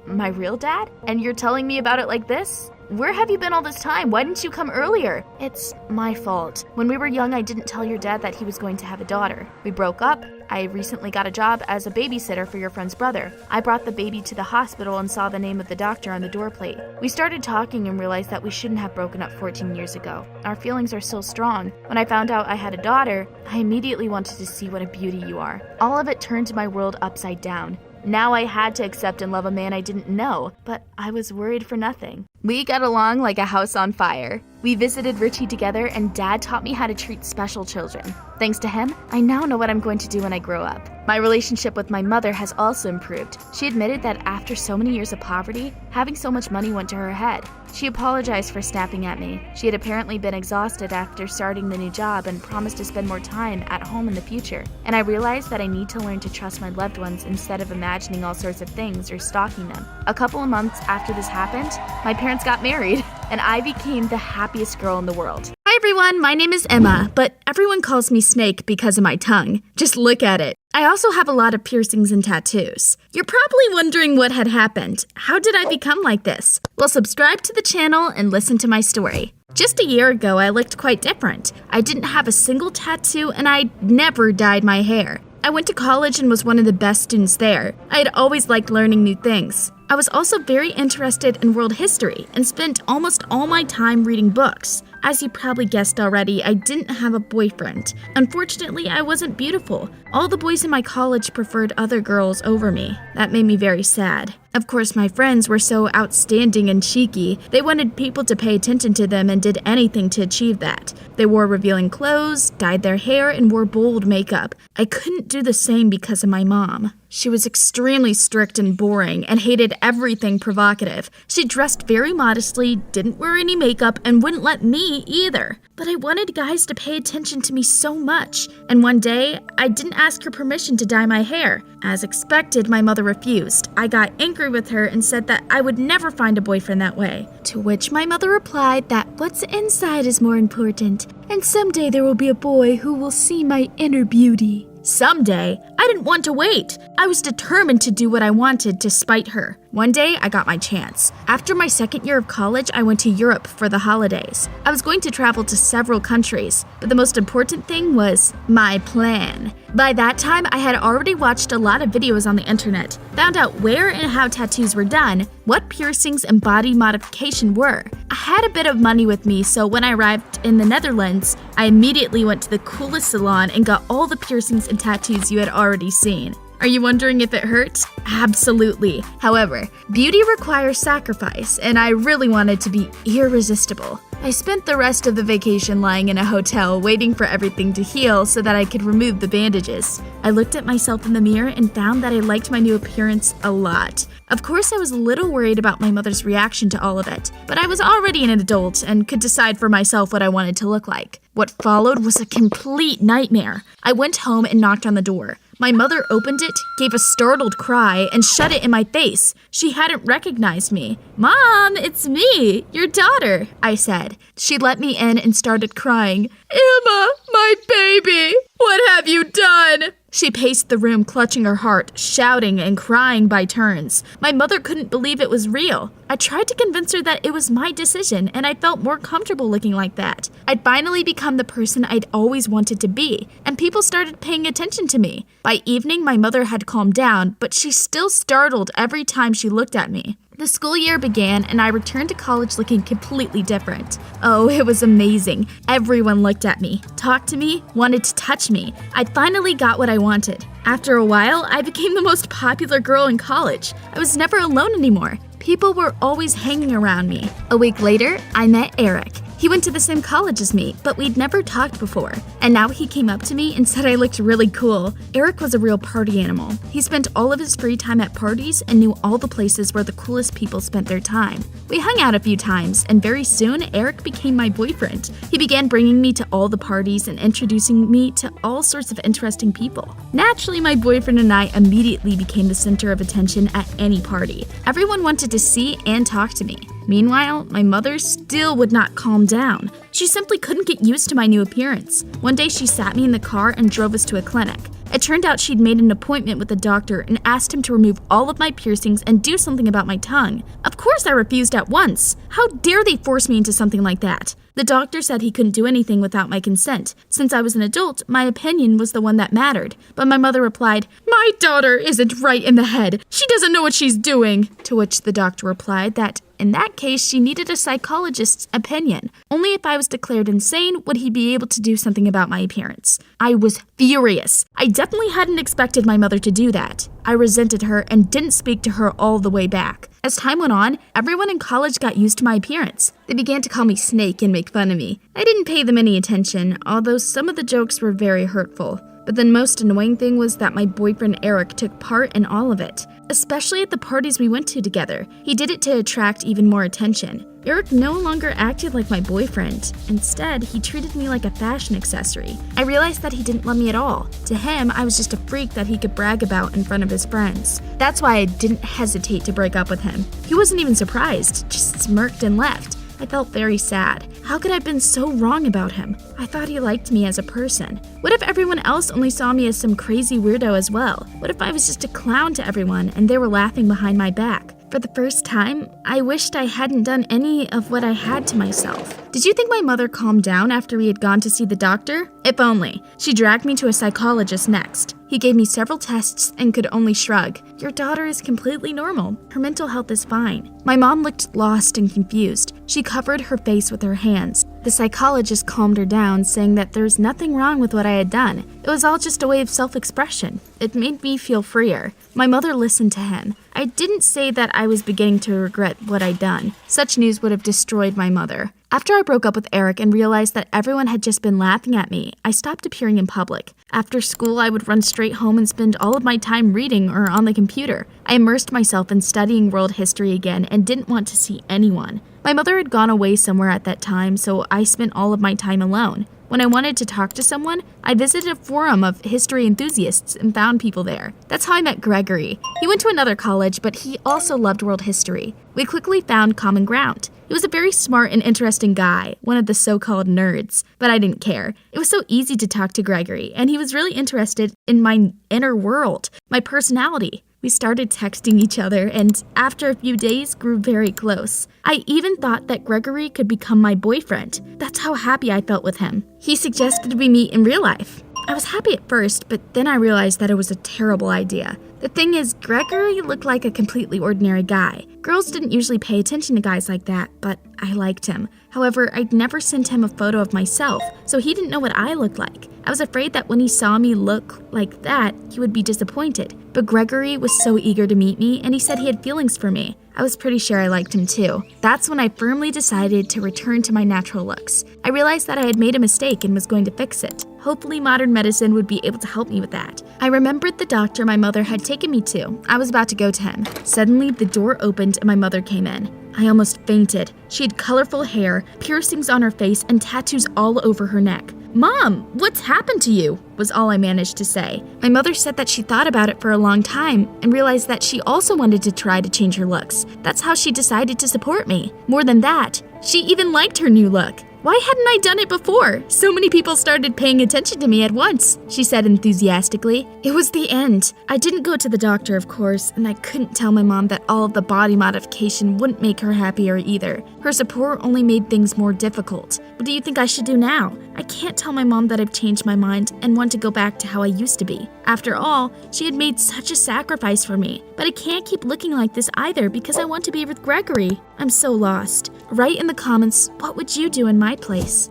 My real dad? And you're telling me about it like this? Where have you been all this time? Why didn't you come earlier? It's my fault. When we were young, I didn't tell your dad that he was going to have a daughter. We broke up. I recently got a job as a babysitter for your friend's brother. I brought the baby to the hospital and saw the name of the doctor on the doorplate. We started talking and realized that we shouldn't have broken up 14 years ago. Our feelings are still strong. When I found out I had a daughter, I immediately wanted to see what a beauty you are. All of it turned my world upside down. Now I had to accept and love a man I didn't know, but I was worried for nothing. We got along like a house on fire. We visited Richie together, and Dad taught me how to treat special children. Thanks to him, I now know what I'm going to do when I grow up. My relationship with my mother has also improved. She admitted that after so many years of poverty, having so much money went to her head. She apologized for snapping at me. She had apparently been exhausted after starting the new job and promised to spend more time at home in the future. And I realized that I need to learn to trust my loved ones instead of imagining all sorts of things or stalking them. A couple of months after this happened, my parents got married, and I became the happiest girl in the world. Hi everyone, my name is Emma, but everyone calls me Snake because of my tongue. Just look at it. I also have a lot of piercings and tattoos. You're probably wondering what had happened. How did I become like this? Well, subscribe to the channel and listen to my story. Just a year ago, I looked quite different. I didn't have a single tattoo and I never dyed my hair. I went to college and was one of the best students there. I had always liked learning new things. I was also very interested in world history and spent almost all my time reading books. As you probably guessed already, I didn't have a boyfriend. Unfortunately, I wasn't beautiful. All the boys in my college preferred other girls over me. That made me very sad. Of course, my friends were so outstanding and cheeky. They wanted people to pay attention to them and did anything to achieve that. They wore revealing clothes, dyed their hair, and wore bold makeup. I couldn't do the same because of my mom. She was extremely strict and boring and hated everything provocative. She dressed very modestly, didn't wear any makeup, and wouldn't let me either. But I wanted guys to pay attention to me so much, and one day, I didn't ask her permission to dye my hair. As expected, my mother refused. I got angry with her and said that I would never find a boyfriend that way. To which my mother replied that what's inside is more important, and someday there will be a boy who will see my inner beauty. Someday? I didn't want to wait. I was determined to do what I wanted despite her. One day, I got my chance. After my second year of college, I went to Europe for the holidays. I was going to travel to several countries, but the most important thing was my plan. By that time, I had already watched a lot of videos on the internet, found out where and how tattoos were done, what piercings and body modification were. I had a bit of money with me, so when I arrived in the Netherlands, I immediately went to the coolest salon and got all the piercings and tattoos you had already seen. Are you wondering if it hurt? Absolutely. However, beauty requires sacrifice, and I really wanted to be irresistible. I spent the rest of the vacation lying in a hotel waiting for everything to heal so that I could remove the bandages. I looked at myself in the mirror and found that I liked my new appearance a lot. Of course, I was a little worried about my mother's reaction to all of it, but I was already an adult and could decide for myself what I wanted to look like. What followed was a complete nightmare. I went home and knocked on the door. My mother opened it, gave a startled cry, and shut it in my face. She hadn't recognized me. "Mom, it's me, your daughter," I said. She let me in and started crying. "Emma, my baby, what have you done?" She paced the room, clutching her heart, shouting and crying by turns. My mother couldn't believe it was real. I tried to convince her that it was my decision, and I felt more comfortable looking like that. I'd finally become the person I'd always wanted to be, and people started paying attention to me. By evening, my mother had calmed down, but she still startled every time she looked at me. The school year began, and I returned to college looking completely different. Oh, it was amazing. Everyone looked at me, talked to me, wanted to touch me. I finally got what I wanted. After a while, I became the most popular girl in college. I was never alone anymore. People were always hanging around me. A week later, I met Eric. He went to the same college as me, but we'd never talked before. And now he came up to me and said I looked really cool. Eric was a real party animal. He spent all of his free time at parties and knew all the places where the coolest people spent their time. We hung out a few times, and very soon, Eric became my boyfriend. He began bringing me to all the parties and introducing me to all sorts of interesting people. Naturally, my boyfriend and I immediately became the center of attention at any party. Everyone wanted to see and talk to me. Meanwhile, my mother still would not calm down. She simply couldn't get used to my new appearance. One day she sat me in the car and drove us to a clinic. It turned out she'd made an appointment with a doctor and asked him to remove all of my piercings and do something about my tongue. Of course I refused at once. How dare they force me into something like that? The doctor said he couldn't do anything without my consent. Since I was an adult, my opinion was the one that mattered. But my mother replied, "My daughter isn't right in the head. She doesn't know what she's doing." To which the doctor replied that in that case, she needed a psychologist's opinion. Only if I was declared insane would he be able to do something about my appearance. I was furious. I definitely hadn't expected my mother to do that. I resented her and didn't speak to her all the way back. As time went on, everyone in college got used to my appearance. They began to call me Snake and make fun of me. I didn't pay them any attention, although some of the jokes were very hurtful. But the most annoying thing was that my boyfriend Eric took part in all of it, especially at the parties we went to together. He did it to attract even more attention. Eric no longer acted like my boyfriend. Instead, he treated me like a fashion accessory. I realized that he didn't love me at all. To him, I was just a freak that he could brag about in front of his friends. That's why I didn't hesitate to break up with him. He wasn't even surprised, just smirked and left. I felt very sad. How could I have been so wrong about him? I thought he liked me as a person. What if everyone else only saw me as some crazy weirdo as well? What if I was just a clown to everyone and they were laughing behind my back? For the first time, I wished I hadn't done any of what I had to myself. Did you think my mother calmed down after we had gone to see the doctor? If only. She dragged me to a psychologist next. He gave me several tests and could only shrug. Your daughter is completely normal. Her mental health is fine. My mom looked lost and confused. She covered her face with her hands. The psychologist calmed her down, saying that there was nothing wrong with what I had done. It was all just a way of self-expression. It made me feel freer. My mother listened to him. I didn't say that I was beginning to regret what I'd done. Such news would have destroyed my mother. After I broke up with Eric and realized that everyone had just been laughing at me, I stopped appearing in public. After school, I would run straight home and spend all of my time reading or on the computer. I immersed myself in studying world history again and didn't want to see anyone. My mother had gone away somewhere at that time, so I spent all of my time alone. When I wanted to talk to someone, I visited a forum of history enthusiasts and found people there. That's how I met Gregory. He went to another college, but he also loved world history. We quickly found common ground. He was a very smart and interesting guy, one of the so-called nerds, but I didn't care. It was so easy to talk to Gregory, and he was really interested in my inner world, my personality. We started texting each other, and after a few days, grew very close. I even thought that Gregory could become my boyfriend. That's how happy I felt with him. He suggested we meet in real life. I was happy at first, but then I realized that it was a terrible idea. The thing is, Gregory looked like a completely ordinary guy. Girls didn't usually pay attention to guys like that, but I liked him. However, I'd never sent him a photo of myself, so he didn't know what I looked like. I was afraid that when he saw me look like that, he would be disappointed. But Gregory was so eager to meet me, and he said he had feelings for me. I was pretty sure I liked him too. That's when I firmly decided to return to my natural looks. I realized that I had made a mistake and was going to fix it. Hopefully modern medicine would be able to help me with that. I remembered the doctor my mother had taken me to. I was about to go to him. Suddenly, the door opened and my mother came in. I almost fainted. She had colorful hair, piercings on her face, and tattoos all over her neck. "Mom, what's happened to you?" was all I managed to say. My mother said that she thought about it for a long time and realized that she also wanted to try to change her looks. That's how she decided to support me. More than that, she even liked her new look. Why hadn't I done it before? So many people started paying attention to me at once, she said enthusiastically. It was the end. I didn't go to the doctor, of course, and I couldn't tell my mom that all of the body modification wouldn't make her happier either. Her support only made things more difficult. What do you think I should do now? I can't tell my mom that I've changed my mind and want to go back to how I used to be. After all, she had made such a sacrifice for me. But I can't keep looking like this either because I want to be with Gregory. I'm so lost. Write in the comments, what would you do in my place?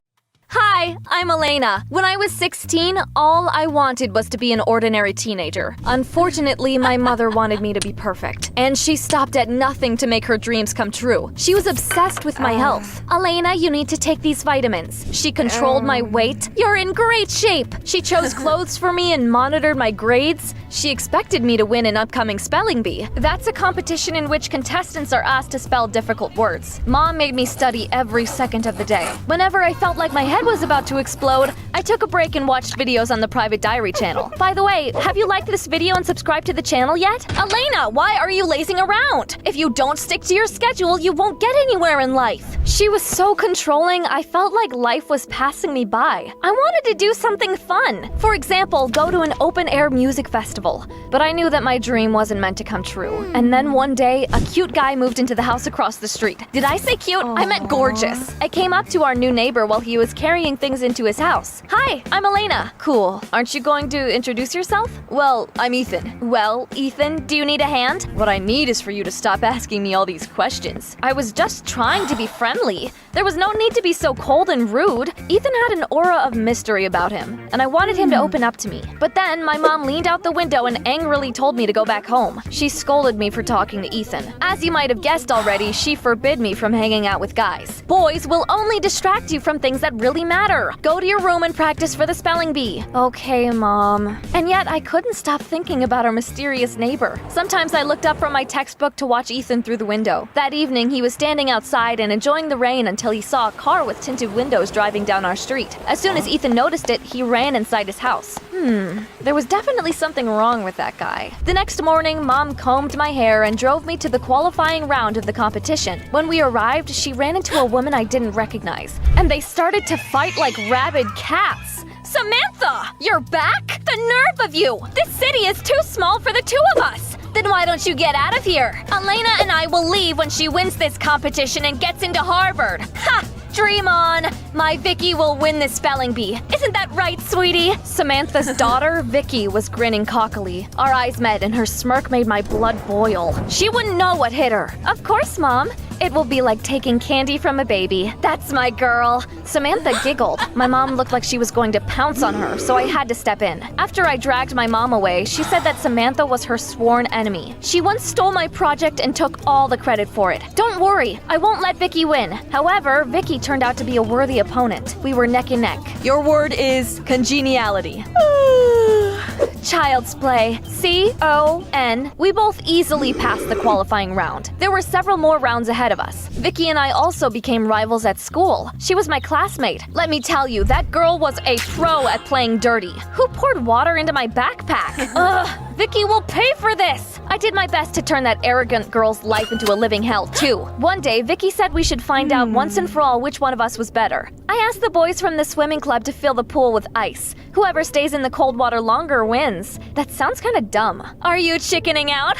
Hi, I'm Elena. When I was 16, all I wanted was to be an ordinary teenager. Unfortunately, my mother wanted me to be perfect, and she stopped at nothing to make her dreams come true. She was obsessed with my health. Elena, you need to take these vitamins. She controlled my weight. You're in great shape. She chose clothes for me and monitored my grades. She expected me to win an upcoming spelling bee. That's a competition in which contestants are asked to spell difficult words. Mom made me study every second of the day. Whenever I felt like my head was about to explode, I took a break and watched videos on the private diary channel. By the way, have you liked this video and subscribed to the channel yet? Elena, why are you lazing around? If you don't stick to your schedule, you won't get anywhere in life. She was so controlling, I felt like life was passing me by. I wanted to do something fun. For example, go to an open-air music festival. But I knew that my dream wasn't meant to come true. And then one day, a cute guy moved into the house across the street. Did I say cute? I meant gorgeous. I came up to our new neighbor while he was carrying things into his house. Hi, I'm Elena. Cool. Aren't you going to introduce yourself? Well, I'm Ethan. Well, Ethan, do you need a hand? What I need is for you to stop asking me all these questions. I was just trying to be friendly. There was no need to be so cold and rude. Ethan had an aura of mystery about him, and I wanted him to open up to me. But then my mom leaned out the window and angrily told me to go back home. She scolded me for talking to Ethan. As you might have guessed already, she forbid me from hanging out with guys. Boys will only distract you from things that really really matter. Go to your room and practice for the spelling bee. Okay, Mom. And yet, I couldn't stop thinking about our mysterious neighbor. Sometimes I looked up from my textbook to watch Ethan through the window. That evening, he was standing outside and enjoying the rain until he saw a car with tinted windows driving down our street. As soon as Ethan noticed it, he ran inside his house. There was definitely something wrong with that guy. The next morning, Mom combed my hair and drove me to the qualifying round of the competition. When we arrived, she ran into a woman I didn't recognize, and they started to fight like rabid cats. Samantha! You're back? The nerve of you! This city is too small for the two of us! Then why don't you get out of here? Elena and I will leave when she wins this competition and gets into Harvard. Ha! Dream on! My Vicky will win this spelling bee. Isn't that right, sweetie? Samantha's daughter, Vicky, was grinning cockily. Our eyes met and her smirk made my blood boil. She wouldn't know what hit her. Of course, Mom. It will be like taking candy from a baby. That's my girl. Samantha giggled. My mom looked like she was going to pounce on her, so I had to step in. After I dragged my mom away, she said that Samantha was her sworn enemy. She once stole my project and took all the credit for it. Don't worry, I won't let Vicky win. However, Vicky turned out to be a worthy opponent. We were neck and neck. Your word is congeniality. Child's play. C-O-N. We both easily passed the qualifying round. There were several more rounds ahead of us. Vicky and I also became rivals at school. She was my classmate. Let me tell you, that girl was a pro at playing dirty. Who poured water into my backpack? Ugh, Vicky will pay for this! I did my best to turn that arrogant girl's life into a living hell, too. One day, Vicky said we should find out once and for all which one of us was better. I asked the boys from the swimming club to fill the pool with ice. Whoever stays in the cold water longer wins. That sounds kinda dumb. Are you chickening out?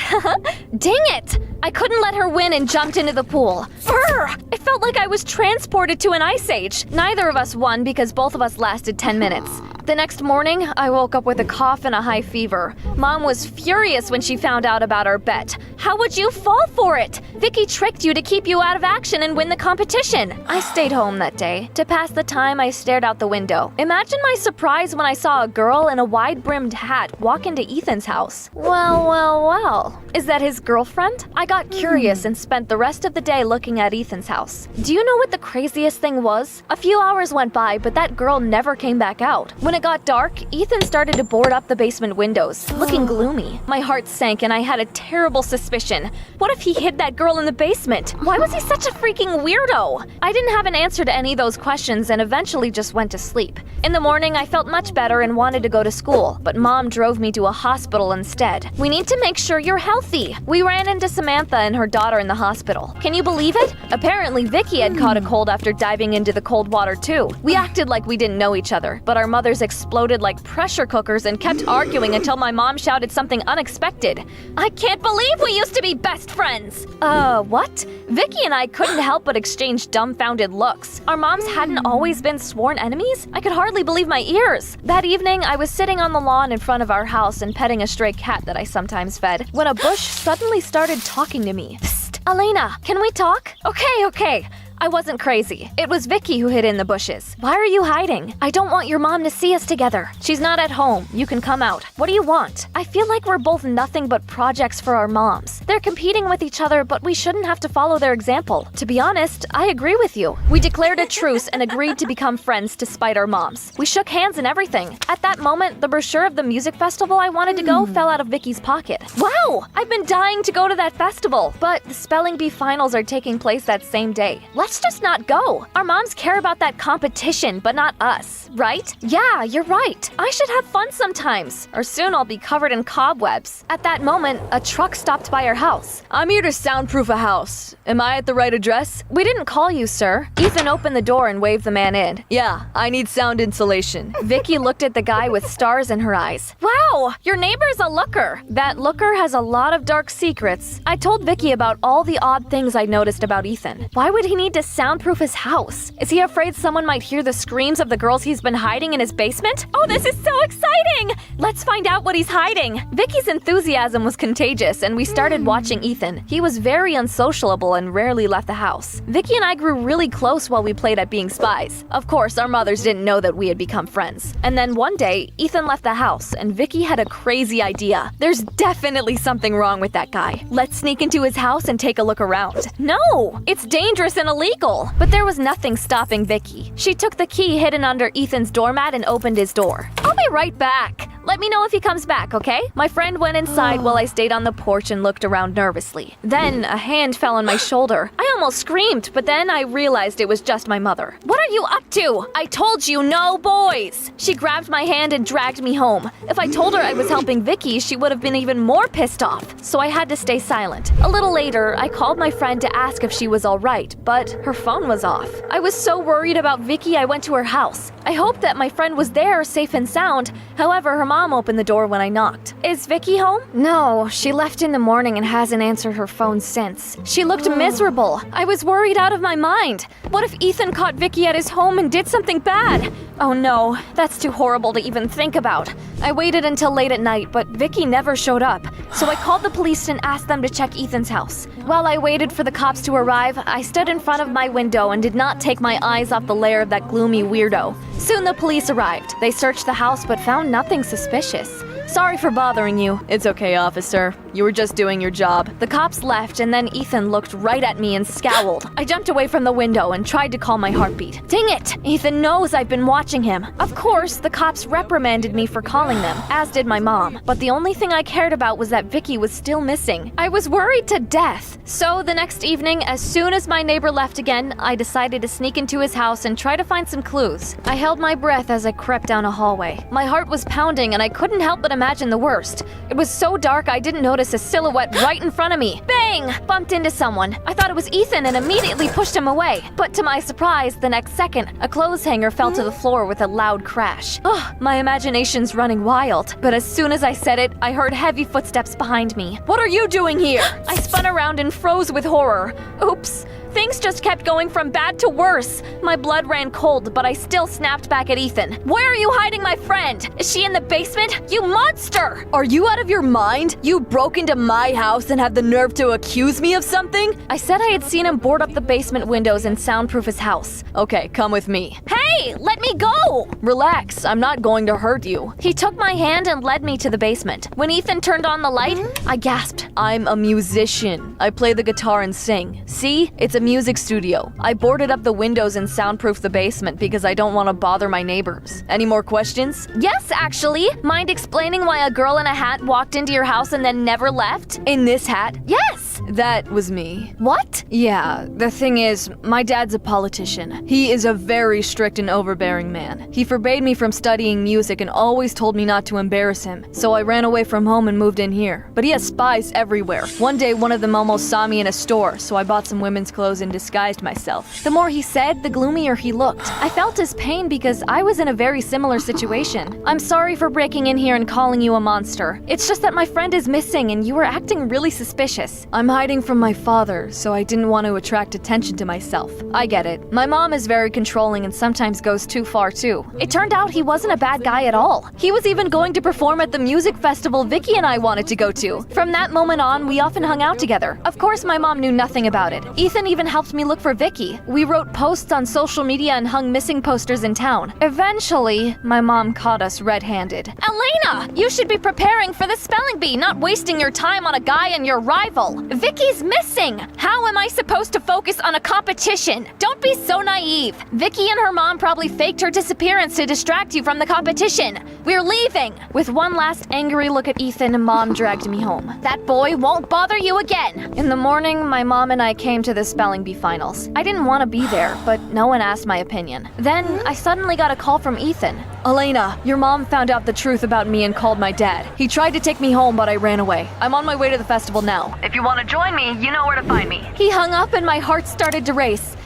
Dang it! I couldn't let her win and jumped into the pool. Brr! It felt like I was transported to an ice age. Neither of us won because both of us lasted 10 minutes. The next morning, I woke up with a cough and a high fever. Mom was furious when she found out about our bet. How would you fall for it? Vicky tricked you to keep you out of action and win the competition. I stayed home that day. To pass the time, I stared out the window. Imagine my surprise when I saw a girl in a wide-brimmed hat walk into Ethan's house. Well. Is that his girlfriend? I got curious and spent the rest of the day looking at Ethan's house. Do you know what the craziest thing was? A few hours went by, but that girl never came back out. When it got dark, Ethan started to board up the basement windows, looking gloomy. My heart sank and I had a terrible suspicion. What if he hid that girl in the basement? Why was he such a freaking weirdo? I didn't have an answer to any of those questions and eventually just went to sleep. In the morning, I felt much better and wanted to go to school, but Mom drove me to a hospital instead. We need to make sure you're healthy. We ran into Samantha and her daughter in the hospital. Can you believe it? Apparently, Vicky had caught a cold after diving into the cold water too. We acted like we didn't know each other, but our mothers exploded like pressure cookers and kept arguing until my mom shouted something unexpected. I can't believe we used to be best friends! What? Vicky and I couldn't help but exchange dumbfounded looks. Our moms hadn't always been sworn enemies? I could hardly believe my ears. That evening, I was sitting on the lawn in front of our house and petting a stray cat that I sometimes fed, when a bush suddenly started talking to me. Psst, Elena, can we talk? Okay. I wasn't crazy. It was Vicky who hid in the bushes. Why are you hiding? I don't want your mom to see us together. She's not at home. You can come out. What do you want? I feel like we're both nothing but projects for our moms. They're competing with each other, but we shouldn't have to follow their example. To be honest, I agree with you. We declared a truce and agreed to become friends to spite our moms. We shook hands and everything. At that moment, the brochure of the music festival I wanted to go fell out of Vicky's pocket. Wow! I've been dying to go to that festival, but the spelling bee finals are taking place that same day. Let's just not go. Our moms care about that competition, but not us, right? Yeah, you're right. I should have fun sometimes, or soon I'll be covered in cobwebs. At that moment, a truck stopped by our house. I'm here to soundproof a house. Am I at the right address? We didn't call you, sir. Ethan opened the door and waved the man in. Yeah, I need sound insulation. Vicky looked at the guy with stars in her eyes. Wow, your neighbor's a looker. That looker has a lot of dark secrets. I told Vicky about all the odd things I noticed about Ethan. Why would he need to soundproof his house? Is he afraid someone might hear the screams of the girls he's been hiding in his basement? Oh, this is so exciting! Let's find out what he's hiding. Vicky's enthusiasm was contagious, and we started watching Ethan. He was very unsociable and rarely left the house. Vicky and I grew really close while we played at being spies. Of course, our mothers didn't know that we had become friends. And then one day, Ethan left the house, and Vicky had a crazy idea. There's definitely something wrong with that guy. Let's sneak into his house and take a look around. No! It's dangerous and illegal. illegal. But there was nothing stopping Vicky. She took the key hidden under Ethan's doormat and opened his door. I'll be right back. Let me know if he comes back, okay? My friend went inside while I stayed on the porch and looked around nervously. Then a hand fell on my shoulder. I almost screamed, but then I realized it was just my mother. What are you up to? I told you no boys! She grabbed my hand and dragged me home. If I told her I was helping Vicky, she would have been even more pissed off. So I had to stay silent. A little later, I called my friend to ask if she was alright, but her phone was off. I was so worried about Vicky, I went to her house. I hoped that my friend was there, safe and sound. However, her mom opened the door when I knocked. Is Vicky home? No, she left in the morning and hasn't answered her phone since. She looked miserable. I was worried out of my mind. What if Ethan caught Vicky at his home and did something bad? Oh no, that's too horrible to even think about. I waited until late at night, but Vicky never showed up. So I called the police and asked them to check Ethan's house. While I waited for the cops to arrive, I stood in front of my window and did not take my eyes off the lair of that gloomy weirdo. Soon the police arrived. They searched the house but found nothing suspicious. Sorry for bothering you. It's okay, officer. You were just doing your job. The cops left, and then Ethan looked right at me and scowled. I jumped away from the window and tried to calm my heartbeat. Dang it! Ethan knows I've been watching him. Of course, the cops reprimanded me for calling them, as did my mom. But the only thing I cared about was that Vicky was still missing. I was worried to death. So the next evening, as soon as my neighbor left again, I decided to sneak into his house and try to find some clues. I held my breath as I crept down a hallway. My heart was pounding, and I couldn't help but imagine the worst. It was so dark I didn't notice a silhouette right in front of me. Bang! Bumped into someone. I thought it was Ethan and immediately pushed him away. But to my surprise, the next second, a clothes hanger fell to the floor with a loud crash. Oh, my imagination's running wild. But as soon as I said it, I heard heavy footsteps behind me. What are you doing here? I spun around and froze with horror. Oops. Things just kept going from bad to worse. My blood ran cold, but I still snapped back at Ethan. Where are you hiding my friend? Is she in the basement? You monster! Are you out of your mind? You broke into my house and have the nerve to accuse me of something? I said I had seen him board up the basement windows and soundproof his house. Okay, come with me. Hey, let me go! Relax, I'm not going to hurt you. He took my hand and led me to the basement. When Ethan turned on the light, I gasped. I'm a musician. I play the guitar and sing. See? It's a music studio. I boarded up the windows and soundproofed the basement because I don't want to bother my neighbors. Any more questions? Yes, actually. Mind explaining why a girl in a hat walked into your house and then never left? In this hat? Yes! That was me. What? Yeah, the thing is, my dad's a politician. He is a very strict and overbearing man. He forbade me from studying music and always told me not to embarrass him, so I ran away from home and moved in here. But he has spies everywhere. One day, one of them almost saw me in a store, so I bought some women's clothes and disguised myself. The more he said, the gloomier he looked. I felt his pain because I was in a very similar situation. I'm sorry for breaking in here and calling you a monster. It's just that my friend is missing and you were acting really suspicious. I'm hiding from my father, so I didn't want to attract attention to myself. I get it. My mom is very controlling and sometimes goes too far too. It turned out he wasn't a bad guy at all. He was even going to perform at the music festival Vicky and I wanted to go to. From that moment on, we often hung out together. Of course, my mom knew nothing about it. Ethan even helped me look for Vicky. We wrote posts on social media and hung missing posters in town. Eventually, my mom caught us red-handed. Elena! You should be preparing for the spelling bee, not wasting your time on a guy and your rival. Vicky's missing! How am I supposed to focus on a competition? Don't be so naive. Vicky and her mom probably faked her disappearance to distract you from the competition. We're leaving! With one last angry look at Ethan, Mom dragged me home. That boy won't bother you again! In the morning, my mom and I came to the spelling bee finals. I didn't want to be there, but no one asked my opinion. Then, I suddenly got a call from Ethan. Elena, your mom found out the truth about me and called my dad. He tried to take me home, but I ran away. I'm on my way to the festival now. If you want to join me, you know where to find me. He hung up and my heart started to race.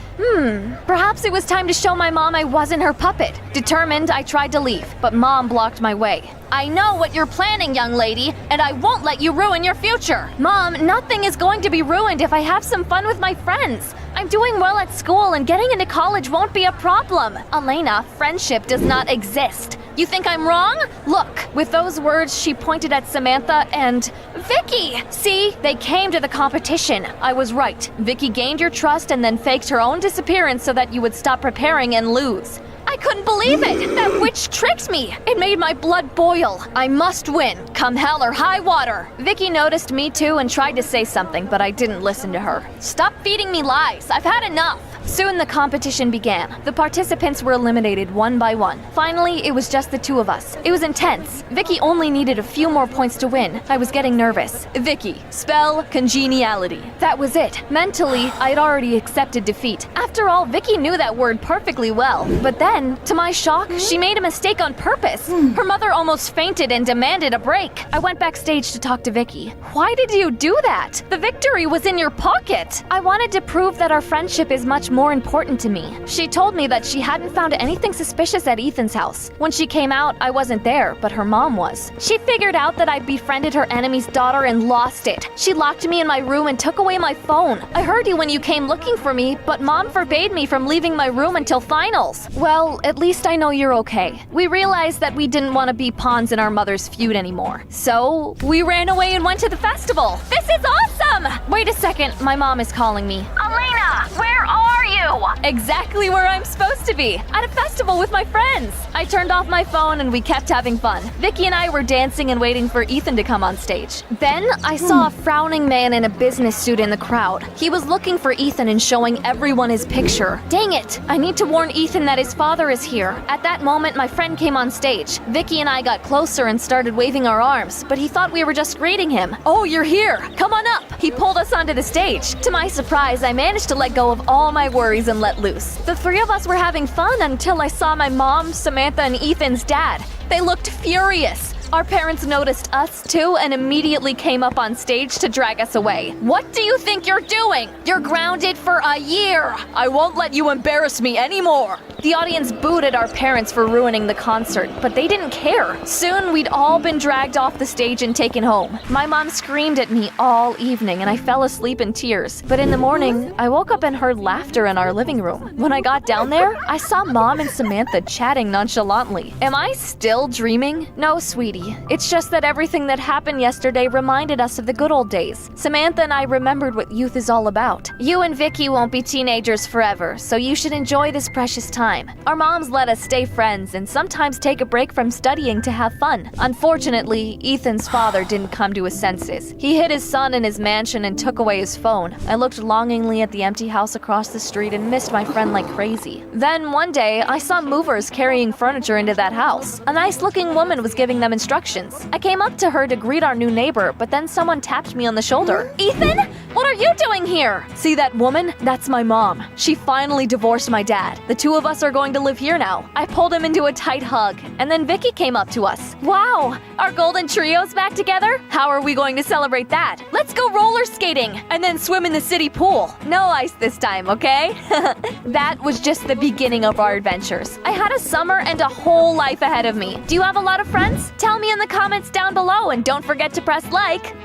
Perhaps it was time to show my mom I wasn't her puppet. Determined, I tried to leave, but Mom blocked my way. I know what you're planning, young lady, and I won't let you ruin your future. Mom, nothing is going to be ruined if I have some fun with my friends. I'm doing well at school and getting into college won't be a problem. Elena, friendship does not exist. You think I'm wrong? Look, with those words, she pointed at Samantha and Vicky. See, they came to the competition. I was right. Vicky gained your trust and then faked her own disappearance so that you would stop preparing and lose. I couldn't believe it! That witch tricked me! It made my blood boil. I must win, come hell or high water. Vicky noticed me too and tried to say something, but I didn't listen to her. Stop feeding me lies. I've had enough. Soon the competition began. The participants were eliminated one by one. Finally, it was just the two of us. It was intense. Vicky only needed a few more points to win. I was getting nervous. Vicky, spell congeniality. That was it. Mentally, I'd already accepted defeat. After all, Vicky knew that word perfectly well. But then, to my shock, she made a mistake on purpose. Her mother almost fainted and demanded a break. I went backstage to talk to Vicky. Why did you do that? The victory was in your pocket. I wanted to prove that our friendship is much more important to me. She told me that she hadn't found anything suspicious at Ethan's house. When she came out, I wasn't there, but her mom was. She figured out that I'd befriended her enemy's daughter and lost it. She locked me in my room and took away my phone. I heard you when you came looking for me, but mom forbade me from leaving my room until finals. Well, at least I know you're okay. We realized that we didn't want to be pawns in our mother's feud anymore. So, we ran away and went to the festival. This is awesome! Wait a second, my mom is calling me. Elena, where are you? Exactly where I'm supposed to be, at a festival with my friends. I turned off my phone and we kept having fun. Vicky and I were dancing and waiting for Ethan to come on stage. Then, I saw a frowning man in a business suit in the crowd. He was looking for Ethan and showing everyone his picture. Dang it! I need to warn Ethan that his father is here. At that moment, my friend came on stage. Vicky and I got closer and started waving our arms, but he thought we were just greeting him. Oh, you're here! Come on up! He pulled us onto the stage. To my surprise, I managed to let go of all my worries and let loose. The three of us were having fun until I saw my mom, Samantha, and Ethan's dad. They looked furious. Our parents noticed us too and immediately came up on stage to drag us away. What do you think you're doing? You're grounded for a year. I won't let you embarrass me anymore. The audience booed at our parents for ruining the concert, but they didn't care. Soon, we'd all been dragged off the stage and taken home. My mom screamed at me all evening and I fell asleep in tears. But in the morning, I woke up and heard laughter in our living room. When I got down there, I saw Mom and Samantha chatting nonchalantly. Am I still dreaming? No, sweetie. It's just that everything that happened yesterday reminded us of the good old days. Samantha and I remembered what youth is all about. You and Vicky won't be teenagers forever, so you should enjoy this precious time. Our moms let us stay friends and sometimes take a break from studying to have fun. Unfortunately, Ethan's father didn't come to his senses. He hid his son in his mansion and took away his phone. I looked longingly at the empty house across the street and missed my friend like crazy. Then one day, I saw movers carrying furniture into that house. A nice-looking woman was giving them instructions. I came up to her to greet our new neighbor, but then someone tapped me on the shoulder. Ethan? What are you doing here? See that woman? That's my mom. She finally divorced my dad. The two of us are going to live here now. I pulled him into a tight hug, and then Vicky came up to us. Wow, our golden trio's back together? How are we going to celebrate that? Let's go roller skating, and then swim in the city pool. No ice this time, okay? That was just the beginning of our adventures. I had a summer and a whole life ahead of me. Do you have a lot of friends? Tell me in the comments down below, and don't forget to press like.